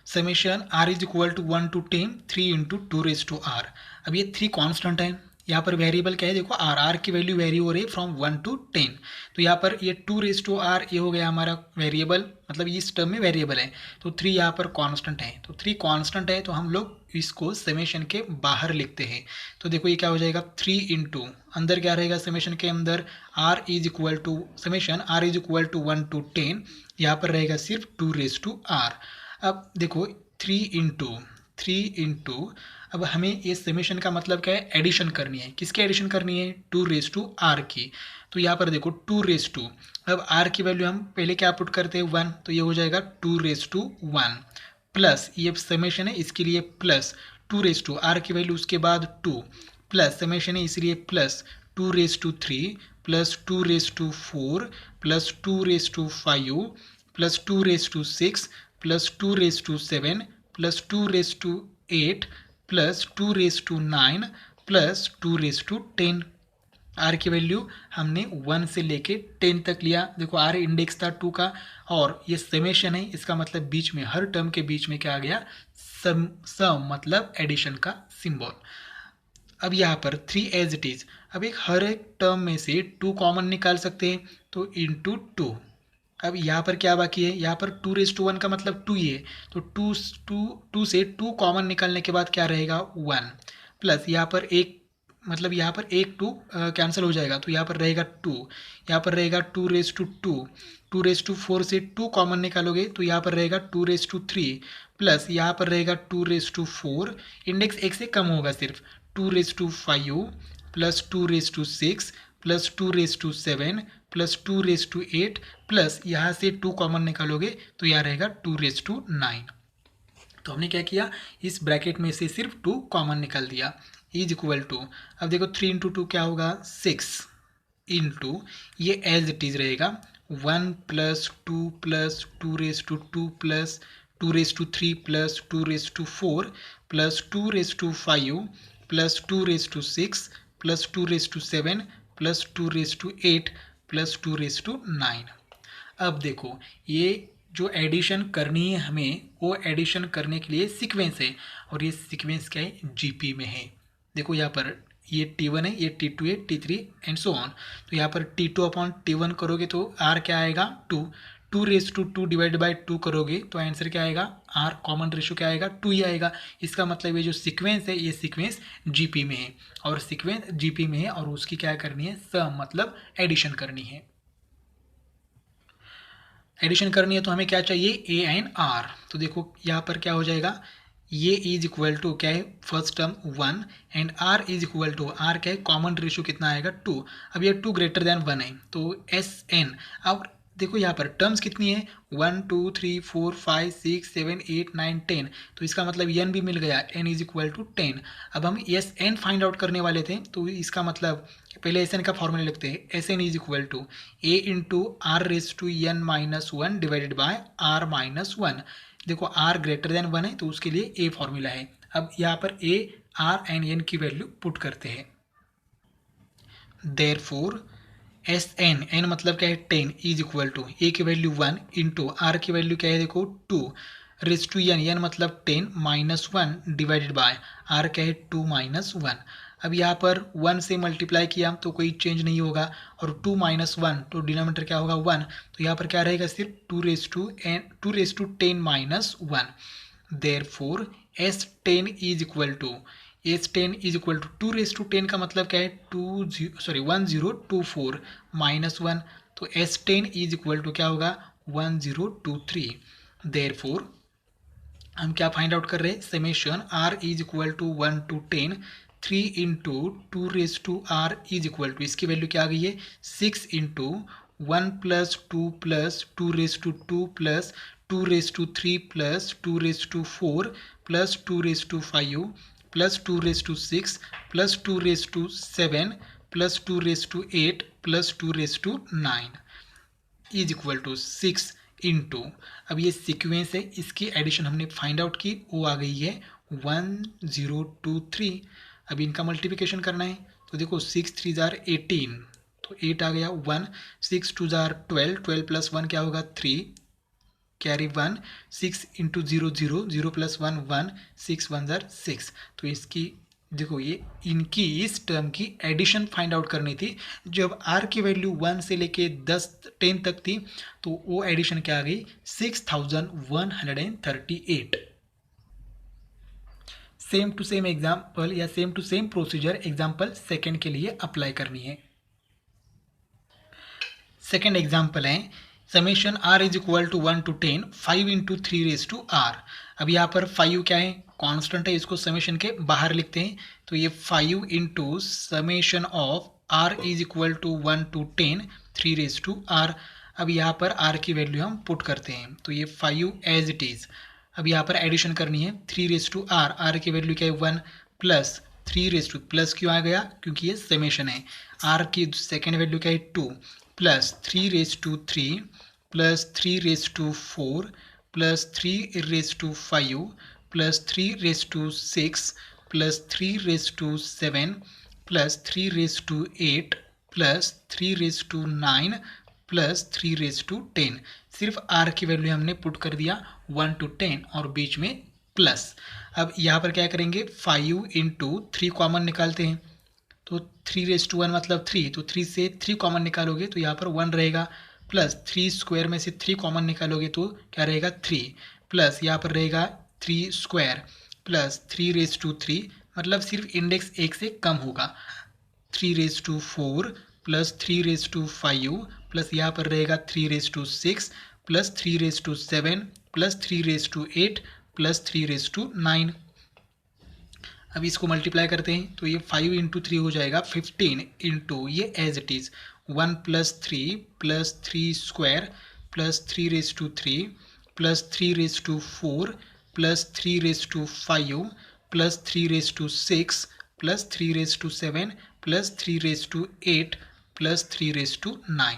[SPEAKER 1] summation R is equal to 1 to 10 3 into 2 raise to R। अब ये 3 कांस्टेंट है, यहाँ पर वेरिएबल क्या है, देखो R की वैल्यू वेरी हो रही है फ्रॉम 1 to 10। तो यहाँ पर ये 2 रेज टू R ये हो गया हमारा वेरिएबल, मतलब इस टर्म में वेरिएबल है। तो 3 यहाँ पर कांस्टेंट है, तो 3 कांस्टेंट है तो हम लोग इसको समेशन के बाहर लिखते हैं। तो देखो ये क्या हो जाएगा, 3 इंटू अंदर क्या रहेगा, समेशन के अंदर R is equal to summation R is equal to 1 to 10, यहाँ पर रहेगा सिर्फ 2 रेज टू R। अब देखो 3 इंटू अब हमें ये समेशन का मतलब क्या है, एडिशन करनी है। किसकी एडिशन करनी है, 2 रेज टू R की। तो यहाँ पर देखो 2 रेज टू, अब R की वैल्यू हम पहले क्या पुट करते हैं 1, तो ये हो जाएगा 2 रेज टू 1 प्लस ये समेशन है इसके लिए प्लस 2 रेज टू R की वैल्यू उसके बाद 2 प्लस समेशन है इसलिए plus 2 raise to 3 plus 2 raise to 4 plus 2 raise to 5 plus 2 raise to 6 plus 2 raise to 7 plus 2 raise to 8 plus 2 raise to 9 plus 2 raise to 10। R की value हमने 1 से लेके 10 तक लिया। देखो आर इंडेक्स था 2 का, और ये समेशन है, इसका मतलब बीच में हर टर्म के बीच में क्या आ गया, सम मतलब एडिशन का सिंबल। अब यहाँ पर 3 एज इट इज, अब हर एक टर्म में से 2 कॉमन निकाल सकते हैं, तो इंटू 2। अब यहाँ पर क्या बाकी है, यहाँ पर 2 रेज टू 1 का मतलब 2 ही है, तो 2 से 2 कॉमन निकालने के बाद क्या रहेगा 1 प्लस यहाँ पर एक, मतलब यहाँ पर एक 2 कैंसिल हो जाएगा, तो यहाँ पर रहेगा 2, यहाँ पर रहेगा 2 रेज टू 2 रेज टू 4 से 2 कॉमन निकालोगे तो यहाँ पर रहेगा 2 रेज टू 3 प्लस यहाँ पर रहेगा 2 रेज टू 4, इंडेक्स 1 से कम होगा सिर्फ, 2 raise to 5 plus 2 raise to 6 plus 2 raise to 7 plus 2 raise to 8 plus यहाँ से 2 कॉमन निकालोगे तो यहाँ रहेगा 2 रेज टू 9। तो हमने क्या किया, इस ब्रैकेट में से सिर्फ 2 कॉमन निकाल दिया, इज इक्वल टू, अब देखो 3 इंटू 2 क्या होगा 6 इंटू ये एज इट इज रहेगा 1 plus 2 raise to 2 plus 2 raise to 3 plus 2 raise to 4 plus 2 raise to 5 plus 2 raise to 6 plus 2 raise to 7 plus 2 raise to 8 plus 2 raise to 9। अब देखो ये जो एडिशन करनी है हमें, वो एडिशन करने के लिए सीक्वेंस है, और ये सीक्वेंस क्या है, जीपी में है। देखो यहाँ पर ये T1 है, ये T2 है, T3 एंड सो ऑन। तो यहाँ पर T2 अपॉन T1 करोगे तो R क्या आएगा 2, 2 रेज टू 2 डिवाइड बाई 2 करोगे तो आंसर क्या आएगा, R कॉमन रेशियो क्या आएगा 2 ही आएगा। इसका मतलब ये जो सीक्वेंस है ये सीक्वेंस जीपी में है, और सीक्वेंस जीपी में है और उसकी क्या करनी है, सम मतलब एडिशन करनी है। एडिशन करनी है तो हमें क्या चाहिए, ए एंड आर। तो देखो यहाँ पर क्या हो जाएगा, ये इज इक्वल टू क्या है, first term 1 and r is equal to, r क्या है, कॉमन रेशियो कितना आएगा 2। अब ये 2 ग्रेटर देन 1 है तो एस एन। अब देखो यहाँ पर टर्म्स कितनी है, 1 2 3 4 5 6 7 8 9 10, तो इसका मतलब एन भी मिल गया, एन इज इक्वल टू 10। अब हम एस एन फाइंड आउट करने वाले थे, तो इसका मतलब पहले एस एन का फॉर्मूला लिखते हैं, S n is equal to a into are raise to n minus 1 divided by r minus 1। देखो आर ग्रेटर देन 1 है तो उसके लिए ए फॉर्मूला है। अब यहाँ पर ए आर एंड एन की वैल्यू पुट करते हैं, देयरफॉर एस एन, एन मतलब क्या है 10 इज इक्वल टू ए की वैल्यू 1 इंटू आर की वैल्यू क्या है, देखो 2 रेज टू एन, एन मतलब 10 माइनस 1 डिवाइडेड बाय आर क्या है 2 माइनस 1। अब यहाँ पर 1 से मल्टीप्लाई किया तो कोई चेंज नहीं होगा, और 2 माइनस 1 तो डिनोमिनेटर क्या होगा 1, तो यहाँ पर क्या रहेगा सिर्फ 2 raise to 10 minus 1। Therefore S 10 is equal to, S10 is equal to 2 raised to 10 का मतलब क्या है 1024 -1, तो S10 इज इक्वल टू क्या होगा 1023। देयरफॉर हम क्या फाइंड आउट कर रहे हैं, summation R is equal to 1 to 10 3 into 2 raised to R is equal to, इसकी वैल्यू क्या आ गई है 6 into 1 + 2 + 2 raised to 2 + 2 raised to 3 + 2 raised to 4 + 2 raised to 5 + 2 raised to 6 + 2 raised to 7 + 2 raised to 8 + 2 raised to 9 is equal to 6 into, अब ये sequence है, इसकी addition हमने फाइंड आउट की, वो आ गई है 1023। अब इनका मल्टीप्लिकेशन करना है, तो देखो 6 3 जार 18, तो 8 आ गया 1, 6 2 जार 12, 12 + 1 क्या होगा 3, कैरी 1, 6 इंटू 0 0, 0 + 1 1, 6 1 जार 6, तो इसकी देखो ये इनकी इस टर्म की एडिशन फाइंड आउट करनी थी। जब r की वैल्यू 1 से लेके 10 तक थी, तो वो एडिशन क्या आ गई 6138। सेम टू सेम एग्जाम्पल या same to same procedure example second के लिए अप्लाई करनी है। सेकेंड एग्जाम्पल है summation r is equal to 1 to 10 5 into 3 raised to r। अब यहाँ पर 5 क्या है कांस्टेंट है, इसको समेशन के बाहर लिखते हैं, तो ये 5 into summation of r is equal to 1 to 10 3 raised to r। अब यहाँ पर r की वैल्यू हम पुट करते हैं, तो ये 5 एज इट इज। अब यहाँ पर एडिशन करनी है 3 raised to r, r की वैल्यू क्या है 1 प्लस 3 प्लस क्यों आ गया क्योंकि ये समेशन है, r की सेकेंड वैल्यू क्या है 2 plus 3 raised to 3 plus 3 raised to 4 plus 3 raised to 5 plus 3 raised to 6 plus 3 raised to 7 plus 3 raised to 8 plus 3 raised to 9 plus 3 raised to 10। सिर्फ r की वैल्यू हमने पुट कर दिया 1 to 10 और बीच में प्लस। अब यहाँ पर क्या करेंगे 5 इंटू 3 कॉमन निकालते हैं, तो 3 raised to 1 मतलब 3, तो 3 से 3 कॉमन निकालोगे तो यहाँ पर 1 रहेगा, प्लस 3 स्क्वायर में से 3 कॉमन निकालोगे तो क्या रहेगा 3, प्लस यहाँ पर रहेगा 3 स्क्वायर प्लस 3 raised to 3, मतलब सिर्फ इंडेक्स 1 से कम होगा, 3 raised to 4 plus 3 raised to 5 plus यहाँ पर रहेगा 3 raised to 6 plus 3 raised to 7 plus 3 raised to 8 plus 3 raised to 9। अब इसको मल्टीप्लाई करते हैं, तो ये 5 इंटू 3 हो जाएगा 15 इंटू ये as it is 1 + 3 plus 3 square plus 3 raised to 3 plus 3 raised to 4 plus 3 raised to 5 plus 3 raised to 6 plus 3 raised to 7 plus 3 raised to 8 plus 3 raised to 9।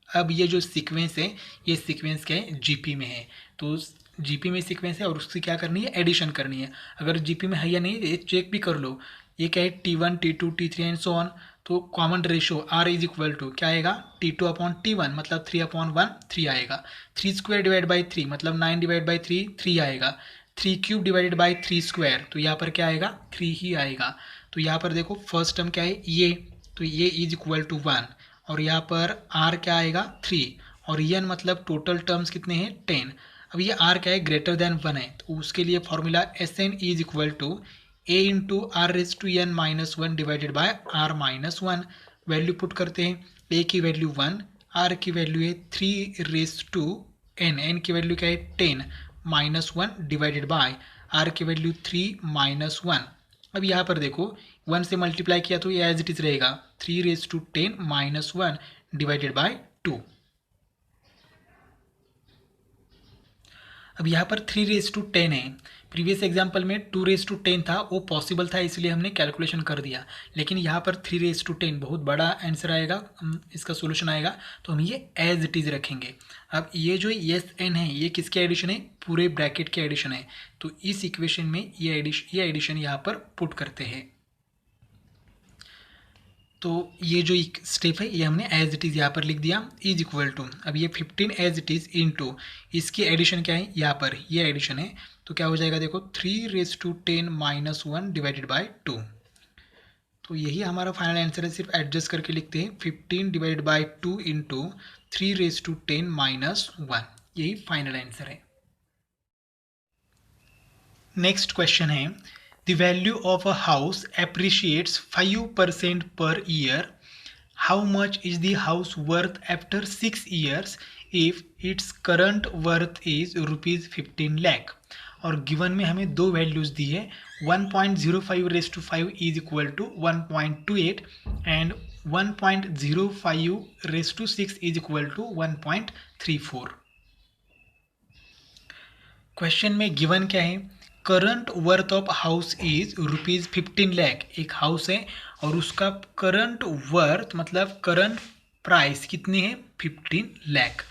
[SPEAKER 1] अब ये जो सीक्वेंस है, ये सीक्वेंस क्या है जीपी में है, तो जीपी में सीक्वेंस है और उसकी क्या करनी है एडिशन करनी है। अगर जीपी में है या नहीं ये चेक भी कर लो, ये क्या है T1 T2 T3 and so on, तो common ratio r is equal to क्या आएगा T2/T1 मतलब 3/1 3 आएगा, 3 स्क्वायर डिवाइड बाई 3 मतलब 9 डिवाइड बाई 3 3 आएगा, 3 क्यूब डिवाइडेड बाई 3 स्क्वायर तो यहाँ पर क्या आएगा 3 ही आएगा। तो यहाँ पर देखो फर्स्ट टर्म क्या है ये, तो ये इज इक्वल टू 1 और यहाँ पर r क्या आएगा 3 और n मतलब टोटल टर्म्स कितने हैं 10। अब ये r क्या है ग्रेटर देन 1 है, तो उसके लिए formula Sn is equal to a into r⁻n−1 divided by r−1। Value put करते हैं, a की वैल्यू 1, r की वैल्यू है 3n, n की वैल्यू क्या है 10 -1 डिवाइडेड बाय r की वैल्यू 3 -1। अब यहाँ पर देखो 1 से मल्टीप्लाई किया तो ये एज इट इज रहेगा 3 × 10 - 1 डिवाइडेड बाय 2। अब यहाँ पर 3 × 10 है, प्रीवियस एग्जाम्पल में 2 × 10 था, वो पॉसिबल था इसलिए हमने कैलकुलेशन कर दिया, लेकिन यहाँ पर 3 × 10 बहुत बड़ा आंसर आएगा, इसका सोल्यूशन आएगा, तो हम ये एज इट इज़ रखेंगे। अब ये जो Sn है ये किसके एडिशन है पूरे ब्रैकेट के एडिशन है, तो इस इक्वेशन में ये एडिशन यहाँ पर पुट करते हैं। तो ये जो एक स्टेप है ये हमने एज इट इज़ यहाँ पर लिख दिया इज इक्वल टू, अब ये 15 एज इट इज़ इनटू इसकी एडिशन क्या है यहाँ पर ये एडिशन है, तो क्या हो जाएगा देखो 3 × 10 - 1 डिवाइडेड बाय 2। तो यही हमारा फाइनल आंसर है, सिर्फ एडजस्ट करके लिखते हैं 15 डिवाइडेड बाय 2 इंटू 3 × 10 - 1, यही फाइनल आंसर है। नेक्स्ट क्वेश्चन है The value of a house appreciates 5% per year. How much is the house worth after 6 years if its current worth is rupees 15 lakh? और given में हमें दो values दी है 1.05 raise to 5 is equal to 1.28 and 1.05 raise to 6 is equal to 1.34. Question में given क्या है? Current worth of house is rupees 15 lakh. एक हाउस है और उसका करंट वर्थ मतलब करंट प्राइस कितनी है? 15 लाख.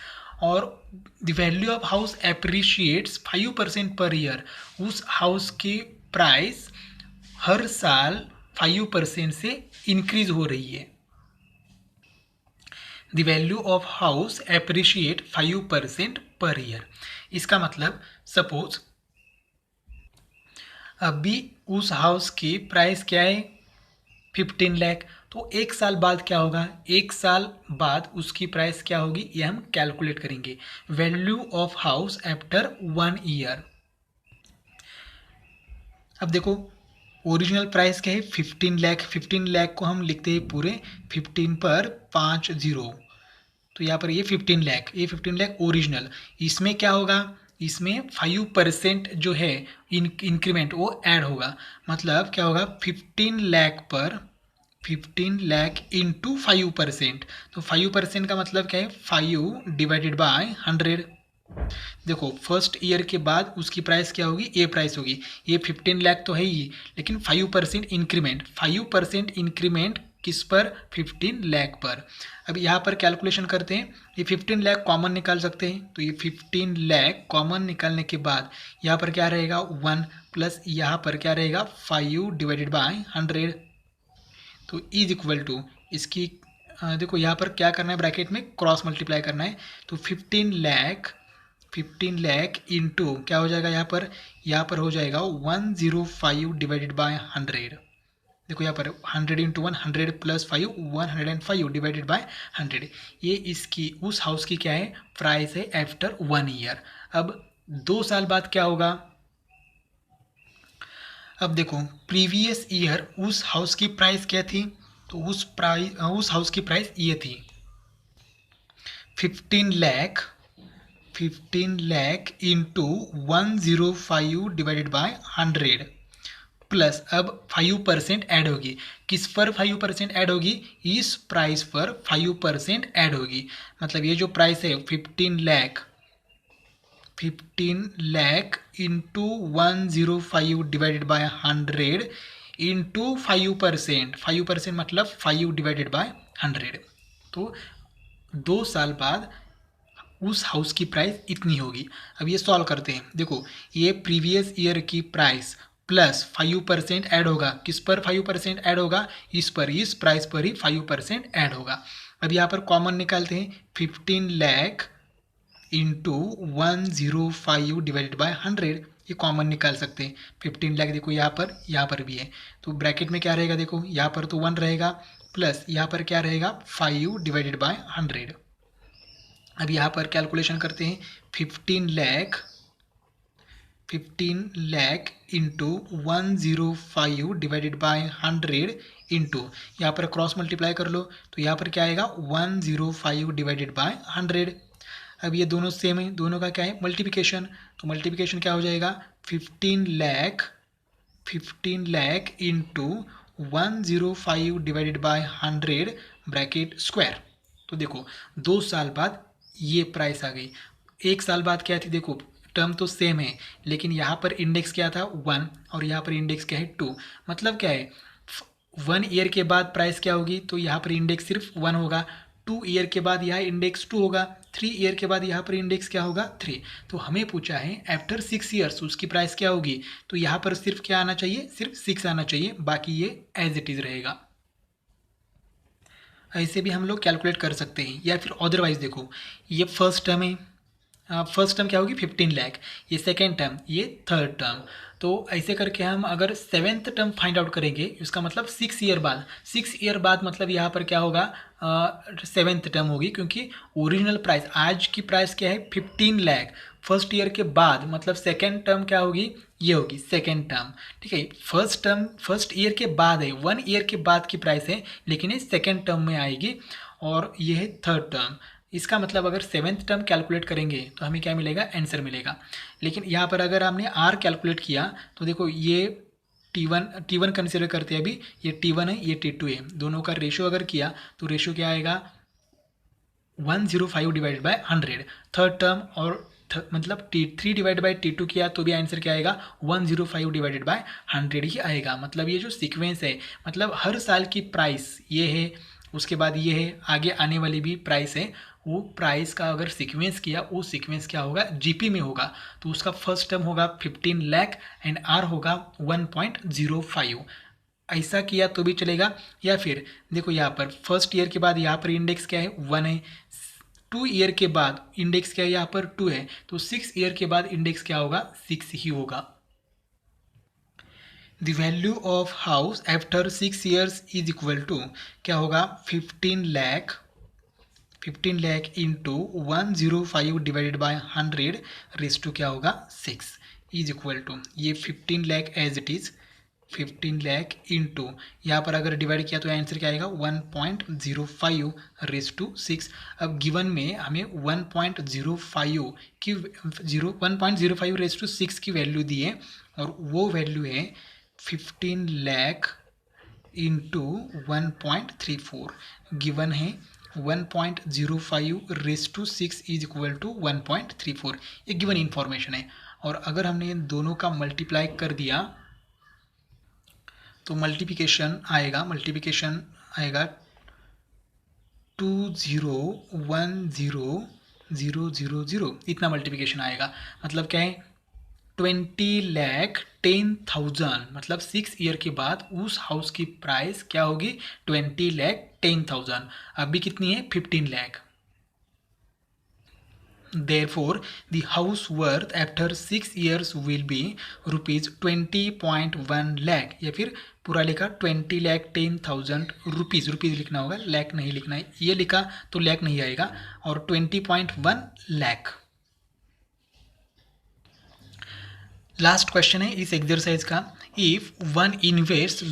[SPEAKER 1] और the value of house appreciates 5% per year. उस हाउस की प्राइस हर साल 5% से इंक्रीज हो रही है. The value of house appreciate 5% per year. इसका मतलब सपोज अभी उस हाउस की प्राइस क्या है? 15 लाख. तो एक साल बाद क्या होगा? एक साल बाद उसकी प्राइस क्या होगी ये हम कैलकुलेट करेंगे. Value of house after 1 year. अब देखो ओरिजिनल प्राइस क्या है? 15 लाख. 15 लाख को हम लिखते हैं पूरे 15 पर 5 0. तो यहाँ पर ये 15 लाख, ये 15 लाख ओरिजिनल. इसमें क्या होगा? इसमें 5% जो है इंक्रीमेंट वो ऐड होगा. मतलब क्या होगा? 15 लाख पर 15 लाख इंटू 5%. तो 5% का मतलब क्या है? 5 डिवाइडेड बाय 100. देखो फर्स्ट ईयर के बाद उसकी प्राइस क्या होगी? ये प्राइस होगी. ये 15 लाख तो है ही, लेकिन 5% इंक्रीमेंट. 5% इंक्रीमेंट किस पर? 15 लाख पर. अब यहाँ पर कैलकुलेशन करते हैं. ये 15 लाख कॉमन निकाल सकते हैं. तो ये 15 लाख कॉमन निकालने के बाद यहाँ पर क्या रहेगा? 1 प्लस यहाँ पर क्या रहेगा? 5 डिवाइडेड बाय 100. तो इज इक्वल टू इसकी देखो यहाँ पर क्या करना है? ब्रैकेट में क्रॉस मल्टीप्लाई करना है. तो 15 लाख इंटू क्या हो जाएगा? यहाँ पर हो जाएगा 105 डिवाइडेड बाय 100. देखो यहाँ पर 100 इंटू 100 प्लस 5 105 डिवाइडेड बाय 100. ये इसकी उस हाउस की क्या है? प्राइस है आफ्टर 1 ईयर. अब 2 साल बाद क्या होगा? अब देखो प्रीवियस ईयर उस हाउस की प्राइस क्या थी? तो उस हाउस की प्राइस ये थी 15 lakh into 105 divided by 100 plus अब 5% ऐड होगी. किस पर 5% ऐड होगी? इस प्राइस पर 5% ऐड होगी. मतलब ये जो प्राइस है 15 lakh into 105 divided by 100 into 5% मतलब 5 डिवाइडेड बाय 100. तो 2 साल बाद उस हाउस की प्राइस इतनी होगी. अब ये सॉल्व करते हैं. देखो ये प्रीवियस ईयर की प्राइस प्लस 5% ऐड होगा. किस पर 5% ऐड होगा? इस पर, इस प्राइस पर ही 5% ऐड होगा. अब यहाँ पर कॉमन निकालते हैं. 15 लाख इंटू 105 डिवाइडेड बाय 100 ये कॉमन निकाल सकते हैं. 15 लाख देखो यहाँ पर भी है. तो ब्रैकेट में क्या रहेगा? देखो यहाँ पर तो 1 रहेगा प्लस यहाँ पर क्या रहेगा? 5 डिवाइडेड बाय 100. अब यहाँ पर कैलकुलेशन करते हैं. 15 lakh into 105 divided by 100 into यहाँ पर क्रॉस मल्टीप्लाई कर लो. तो यहाँ पर क्या आएगा? 105 डिवाइडेड बाय 100. अब ये दोनों सेम है, दोनों का क्या है? मल्टीप्लिकेशन. तो मल्टीप्लिकेशन क्या हो जाएगा? 15 lakh into 105 divided by 100 bracket square. तो देखो 2 साल बाद ये प्राइस आ गई. 1 साल बाद क्या थी? देखो टर्म तो सेम है, लेकिन यहाँ पर इंडेक्स क्या था? 1 और यहाँ पर इंडेक्स क्या है? 2. मतलब क्या है? 1 ईयर के बाद प्राइस क्या होगी? तो यहाँ पर इंडेक्स सिर्फ 1 होगा. 2 ईयर के बाद यहाँ इंडेक्स 2 होगा. 3 ईयर के बाद यहाँ पर इंडेक्स क्या होगा? 3. तो हमें पूछा है आफ्टर 6 ईयर्स उसकी प्राइस क्या होगी. तो यहाँ पर सिर्फ क्या आना चाहिए? सिर्फ 6 आना चाहिए. बाकी ये एज इट इज़ रहेगा. ऐसे भी हम लोग कैलकुलेट कर सकते हैं. या फिर अदरवाइज देखो ये फर्स्ट टर्म है. फर्स्ट टर्म क्या होगी? 15 लाख. ये सेकेंड टर्म, ये थर्ड टर्म. तो ऐसे करके हम अगर 7th टर्म फाइंड आउट करेंगे, इसका मतलब 6 ईयर बाद. 6 ईयर बाद मतलब यहाँ पर क्या होगा? 7th टर्म होगी, क्योंकि ओरिजिनल प्राइस आज की प्राइस क्या है? 15 लाख. फर्स्ट ईयर के बाद मतलब सेकेंड टर्म क्या होगी? ये होगी सेकेंड टर्म। ठीक है, फर्स्ट टर्म फर्स्ट ईयर के बाद है, 1 ईयर के बाद की प्राइस है, लेकिन ये सेकेंड टर्म में आएगी। और ये है थर्ड टर्म। इसका मतलब अगर सेवेंथ टर्म कैलकुलेट करेंगे तो हमें क्या मिलेगा, आंसर मिलेगा। लेकिन यहाँ पर अगर हमने आर कैलकुलेट किया तो देखो ये टी वन कंसिडर करते हैं अभी, ये T1 है, ये T2 है, दोनों का रेशो अगर किया तो रेशो क्या आएगा, 105 डिवाइडेड बाय 100। थर्ड टर्म और मतलब T3 डिवाइड बाय T2 किया तो भी आंसर क्या आएगा, 105 डिवाइडेड बाय 100 ही आएगा। मतलब ये जो सीक्वेंस है, मतलब हर साल की प्राइस ये है, उसके बाद ये है, आगे आने वाली भी प्राइस है, वो प्राइस का अगर सीक्वेंस किया, वो सीक्वेंस क्या होगा, जीपी में होगा। तो उसका फर्स्ट टर्म होगा 15 लाख एंड आर होगा 1.05। ऐसा किया तो भी चलेगा। या फिर देखो यहाँ पर फर्स्ट ईयर के बाद यहाँ पर इंडेक्स क्या है, 1 है। 2 ईयर के बाद इंडेक्स क्या है, यहाँ पर 2 है, तो 6 ईयर के बाद इंडेक्स क्या होगा, 6 ही होगा। The value of house after 6 years is equal to क्या होगा, 15 lakh into 105 divided by 100 raise to क्या होगा, 6 इज इक्वल टू, ये 15 lakh as it is, 15 lakh into यहाँ पर अगर डिवाइड किया तो आंसर क्या आएगा, 1.05 रेस टू 6। अब गिवन में हमें 1.05 की 1.05 रेस टू 6 की वैल्यू दी है, और वो वैल्यू है 15 लाख इंटू 1.34। गिवन है 1.05 raise to 6 is equal to 1.34। ये गिवन इंफॉर्मेशन है। और अगर हमने इन दोनों का मल्टीप्लाई कर दिया तो मल्टीप्लिकेशन आएगा 201000, इतना मल्टीप्लिकेशन आएगा। मतलब क्या है, 20,10,000, मतलब 6 ईयर के बाद उस हाउस की प्राइस क्या होगी, 20,10,000। अभी कितनी है, 15 lakh. Therefore, the house worth after 6 years will be rupees 20.1 lakh, या फिर पूरा लिखा 20,10,000 रुपीज़, लिखना होगा, लाख नहीं लिखना है, ये लिखा तो लाख नहीं आएगा, और 20.1 लाख। लास्ट क्वेश्चन है इस एक्सरसाइज का, if one invest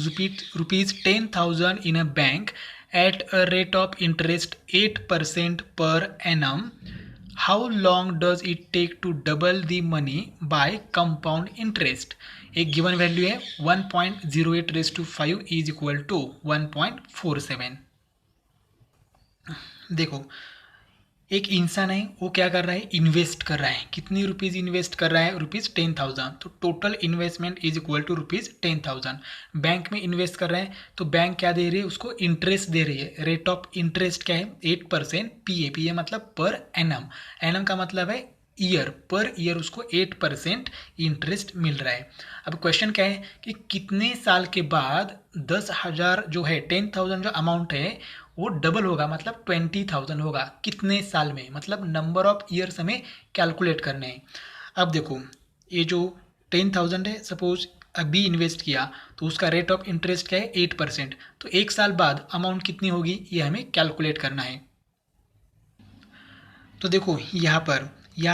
[SPEAKER 1] rupees 10,000 in a bank at a rate of interest 8% per annum, how long does it take to double the money by compound interest. एक गिवन वैल्यू है 1.08 raise to 5 is equal to 1.47। देखो एक इंसान है, वो क्या कर रहा है, इन्वेस्ट कर रहा है। कितनी रुपीज़ इन्वेस्ट कर रहा है, रुपीज़ 10,000। तो total investment is equal to rupees 10,000। Bank में इन्वेस्ट कर रहा है तो बैंक क्या दे रही है, उसको इंटरेस्ट दे रही है। रेट ऑफ इंटरेस्ट क्या है, 8%। पी ए मतलब पर एनम, एनम का मतलब है ईयर, पर ईयर उसको 8% इंटरेस्ट मिल रहा है। अब क्वेश्चन क्या है कि कितने साल के बाद 10,000 जो है, 10,000 जो अमाउंट है वो डबल होगा, मतलब 20,000 होगा। कितने साल में, मतलब नंबर ऑफ ईयर्स हमें कैलकुलेट करने हैं। अब देखो ये जो 10,000 है, सपोज अभी इन्वेस्ट किया तो उसका रेट ऑफ इंटरेस्ट क्या है, 8%। तो एक साल बाद अमाउंट कितनी होगी, ये हमें कैलकुलेट करना है। तो देखो यहाँ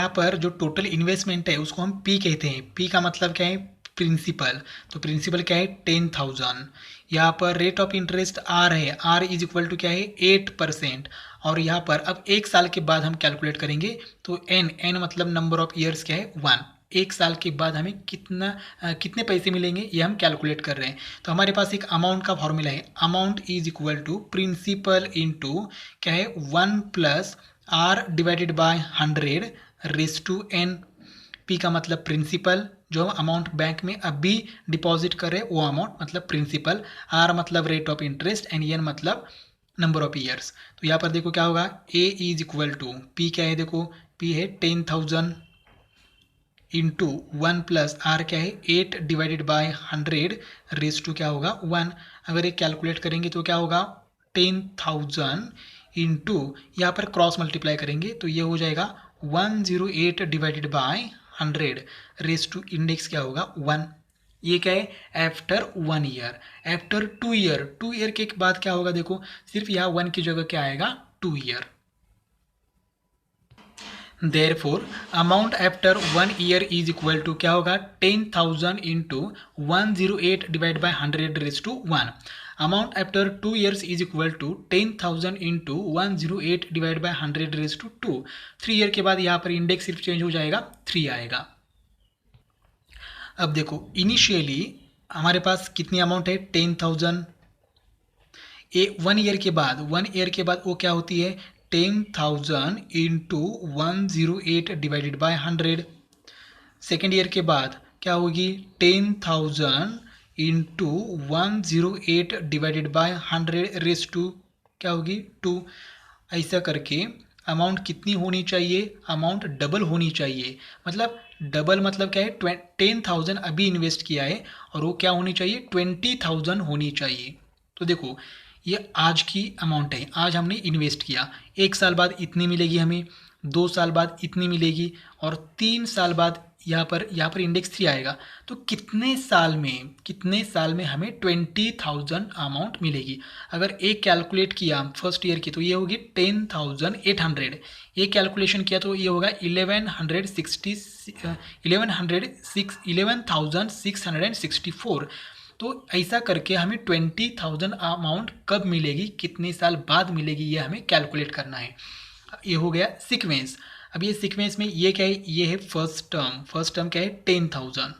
[SPEAKER 1] पर जो टोटल इन्वेस्टमेंट है उसको हम पी कहते हैं। पी का मतलब क्या है, प्रिंसिपल। तो प्रिंसिपल क्या है, 10,000। यहाँ पर रेट ऑफ इंटरेस्ट आर है, आर इज इक्वल टू क्या है, 8%। और यहाँ पर अब एक साल के बाद हम कैलकुलेट करेंगे तो एन मतलब नंबर ऑफ ईयर्स क्या है, 1। एक साल के बाद हमें कितने पैसे मिलेंगे ये हम कैलकुलेट कर रहे हैं। तो हमारे पास एक अमाउंट का फॉर्मूला है, amount is equal to principal into क्या है, 1 plus R divided by 100 raise to N. P का मतलब प्रिंसिपल, जो हम अमाउंट बैंक में अभी डिपॉजिट कर रहे हैं वो अमाउंट मतलब प्रिंसिपल। आर मतलब rate of interest and N मतलब नंबर ऑफ ईयर्स। तो यहाँ पर देखो क्या होगा, A is equal to P क्या है, देखो पी है 10,000 इंटू 1 प्लस आर क्या है, 8 डिवाइडेड बाय 100 रेस टू क्या होगा, 1। अगर ये कैलकुलेट करेंगे तो क्या होगा, 10,000 इंटू यहाँ पर क्रॉस मल्टीप्लाई करेंगे तो ये हो जाएगा 108 divided by 100 raise to index क्या होगा, 1। ये क्या है, after 1 year. After 2 year, 2 year के बाद क्या होगा, देखो सिर्फ यहाँ 1 की जगह क्या आएगा, 2 year. Therefore amount after 1 year is equal to क्या होगा 10,000 into 108 divide by 100 raise to 1. Amount after 2 years is equal to 10,000 into 108 divide by 100 raise to 2. 3 year के बाद यहाँ पर इंडेक्स सिर्फ चेंज हो जाएगा 3 आएगा. अब देखो इनिशियली हमारे पास कितनी अमाउंट है 10,000. 1 ईयर के बाद वो क्या होती है 10,000 into 108 divided by 100. Second year के बाद क्या होगी 10,000 into 108 divided by 100 raise to क्या होगी 2. ऐसा करके अमाउंट कितनी होनी चाहिए, अमाउंट डबल होनी चाहिए. मतलब डबल मतलब क्या है 10,000 अभी इन्वेस्ट किया है और वो क्या होनी चाहिए 20,000 होनी चाहिए. तो देखो ये आज की अमाउंट है, आज हमने इन्वेस्ट किया. 1 साल बाद इतनी मिलेगी हमें, 2 साल बाद इतनी मिलेगी और 3 साल बाद यहाँ पर इंडेक्स 3 आएगा. तो कितने साल में हमें 20,000 अमाउंट मिलेगी. अगर एक कैलकुलेट किया फर्स्ट ईयर की तो ये होगी 10,800. एक कैलकुलेशन किया तो ये होगा 11,664. तो ऐसा करके हमें 20,000 अमाउंट कब मिलेगी, कितने साल बाद मिलेगी, ये हमें कैलकुलेट करना है. ये हो गया सीक्वेंस. अब ये सीक्वेंस में ये क्या है, ये है फर्स्ट टर्म क्या है 10,000.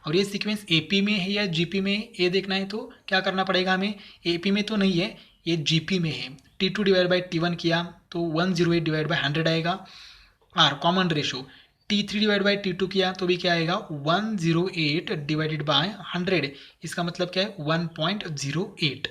[SPEAKER 1] और ये सीक्वेंस एपी में है या जीपी में है ये देखना है. तो क्या करना पड़ेगा हमें, एपी में तो नहीं है, ये जीपी में है. T2 डिवाइड बाई T1 किया तो 108 डिवाइड बाई 100 आएगा. R common ratio. T3 divide by T2 किया तो भी क्या आएगा 108 डिवाइडेड बाय 100. इसका मतलब क्या है 1.08.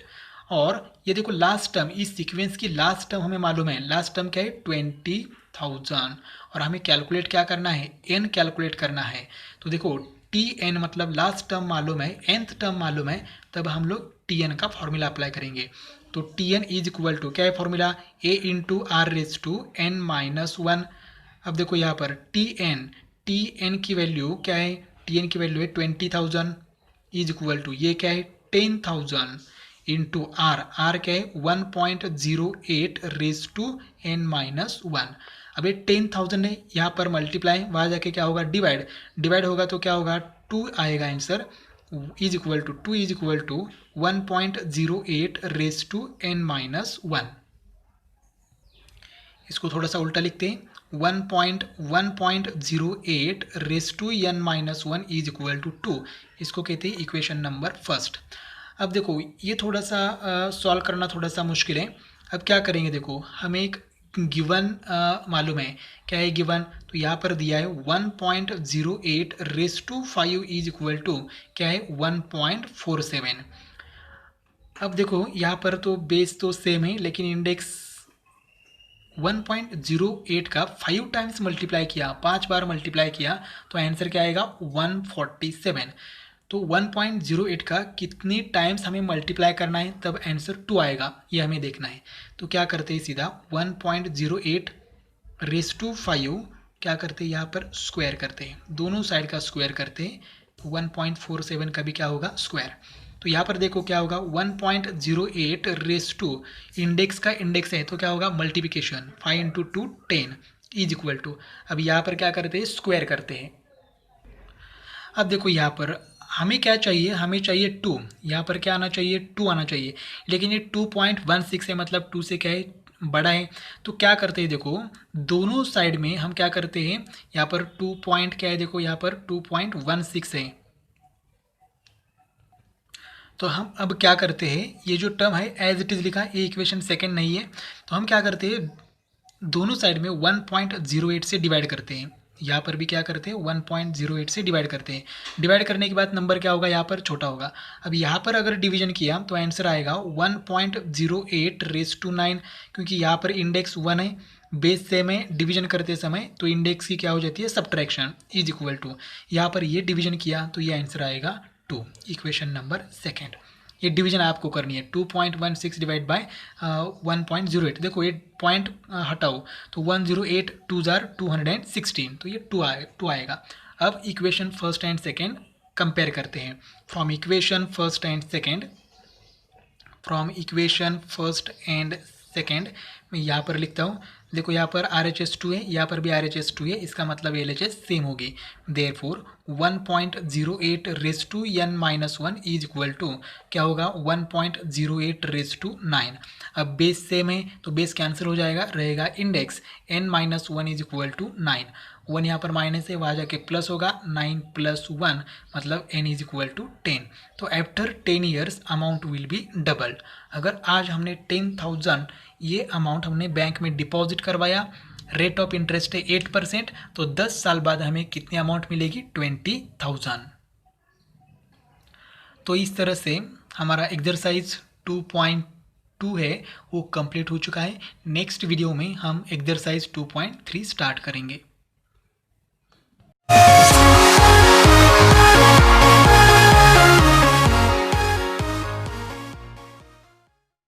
[SPEAKER 1] और ये देखो लास्ट टर्म, इस सीक्वेंस की लास्ट टर्म हमें मालूम है. लास्ट टर्म क्या है 20,000 और हमें कैलकुलेट क्या करना है, n कैलकुलेट करना है. तो देखो Tn मतलब लास्ट टर्म मालूम है, nth टर्म मालूम है, तब हम लोग Tn का फॉर्मूला अप्लाई करेंगे. तो Tn इज इक्वल टू क्या है formula a into are raise to n minus 1. अब देखो यहाँ पर Tn की वैल्यू क्या है, Tn की वैल्यू है 20,000 इज इक्वल टू ये क्या है 10,000 इंटू आर क्या है 1.08 रेज टू n माइनस 1. अब ये 10,000 है, यहाँ पर मल्टीप्लाई, वहाँ जाके क्या होगा डिवाइड होगा तो क्या होगा 2 आएगा answer. Is equal to 1.08 raise to n minus 1. इसको थोड़ा सा उल्टा लिखते हैं. 1.08 raise to n minus 1 is equal to 2. इसको कहते हैं इक्वेशन नंबर फर्स्ट. अब देखो ये थोड़ा सा सॉल्व करना थोड़ा सा मुश्किल है. अब क्या करेंगे, देखो हमें एक गिवन मालूम है. क्या है गिवन, तो यहाँ पर दिया है 1.08 raise to 5 is equal to क्या है 1.47. अब देखो यहाँ पर तो बेस तो सेम है, लेकिन इंडेक्स 1.08 का 5 टाइम्स मल्टीप्लाई किया, 5 बार मल्टीप्लाई किया तो आंसर क्या आएगा 147. तो 1.08 का कितनी टाइम्स हमें मल्टीप्लाई करना है तब आंसर 2 आएगा, ये हमें देखना है. तो क्या करते हैं सीधा 1.08 रेज टू 5 क्या करते हैं यहाँ पर स्क्वायर करते हैं, दोनों साइड का स्क्वायर करते हैं. 1.47 का भी क्या होगा स्क्वायर. तो यहाँ पर देखो क्या होगा 1.08 रेज टू इंडेक्स का इंडेक्स है तो क्या होगा multiplication 5 into 2 10 is equal to. अब यहाँ पर क्या करते हैं स्क्वायर करते हैं. अब देखो यहाँ पर हमें क्या चाहिए, हमें चाहिए 2. यहाँ पर क्या आना चाहिए 2 आना चाहिए, लेकिन ये 2.16 है, मतलब 2 से क्या है बड़ा है. तो क्या करते हैं देखो दोनों साइड में हम क्या करते हैं, यहाँ पर 2 पॉइंट क्या है देखो यहाँ पर 2.16 है. तो हम अब क्या करते हैं, ये जो टर्म है एज इट इज़ लिखा है, ये इक्वेशन सेकंड नहीं है. तो हम क्या करते हैं दोनों साइड में 1.08 से डिवाइड करते हैं. यहाँ पर भी क्या करते हैं 1.08 से डिवाइड करते हैं. डिवाइड करने के बाद नंबर क्या होगा यहाँ पर छोटा होगा. अब यहाँ पर अगर डिवीजन किया तो आंसर आएगा 1.08 रेज टू 9, क्योंकि यहाँ पर इंडेक्स 1 है, बेस सेम है. डिवीजन करते समय तो इंडेक्स की क्या हो जाती है सबट्रैक्शन इज इक्वल टू, यहाँ पर ये डिवीजन किया तो ये आंसर आएगा 2. Equation number second. ये डिवीजन आपको करनी है 2.16 डिवाइड बाय 1.08. देखो ये पॉइंट हटाओ तो 108 2 जार 216, तो ये 2 आएगा. अब equation first and second compare करते हैं. From equation first and second मैं यहाँ पर लिखता हूँ देखो यहाँ पर RHS 2 है, यहाँ पर भी RHS 2 है, इसका मतलब LHS सेम होगी। Therefore 1.08 raise to n-1 is equal to क्या होगा 1.08 रेज टू 9। अब बेस सेम है तो बेस कैंसिल हो जाएगा, रहेगा index n-1 is equal to 9। 1 यहाँ पर माइनस है, वहाँ जाके प्लस होगा, 9 + 1 मतलब n इज इक्वल टू 10। तो after 10 years amount will be doubled. अगर आज हमने 10,000 ये अमाउंट हमने बैंक में डिपॉजिट करवाया, रेट ऑफ इंटरेस्ट है 8%, तो 10 साल बाद हमें कितनी अमाउंट मिलेगी 20,000। तो इस तरह से हमारा एक्सरसाइज 2.2 है वो कंप्लीट हो चुका है। नेक्स्ट वीडियो में हम एक्सरसाइज 2.3 स्टार्ट करेंगे।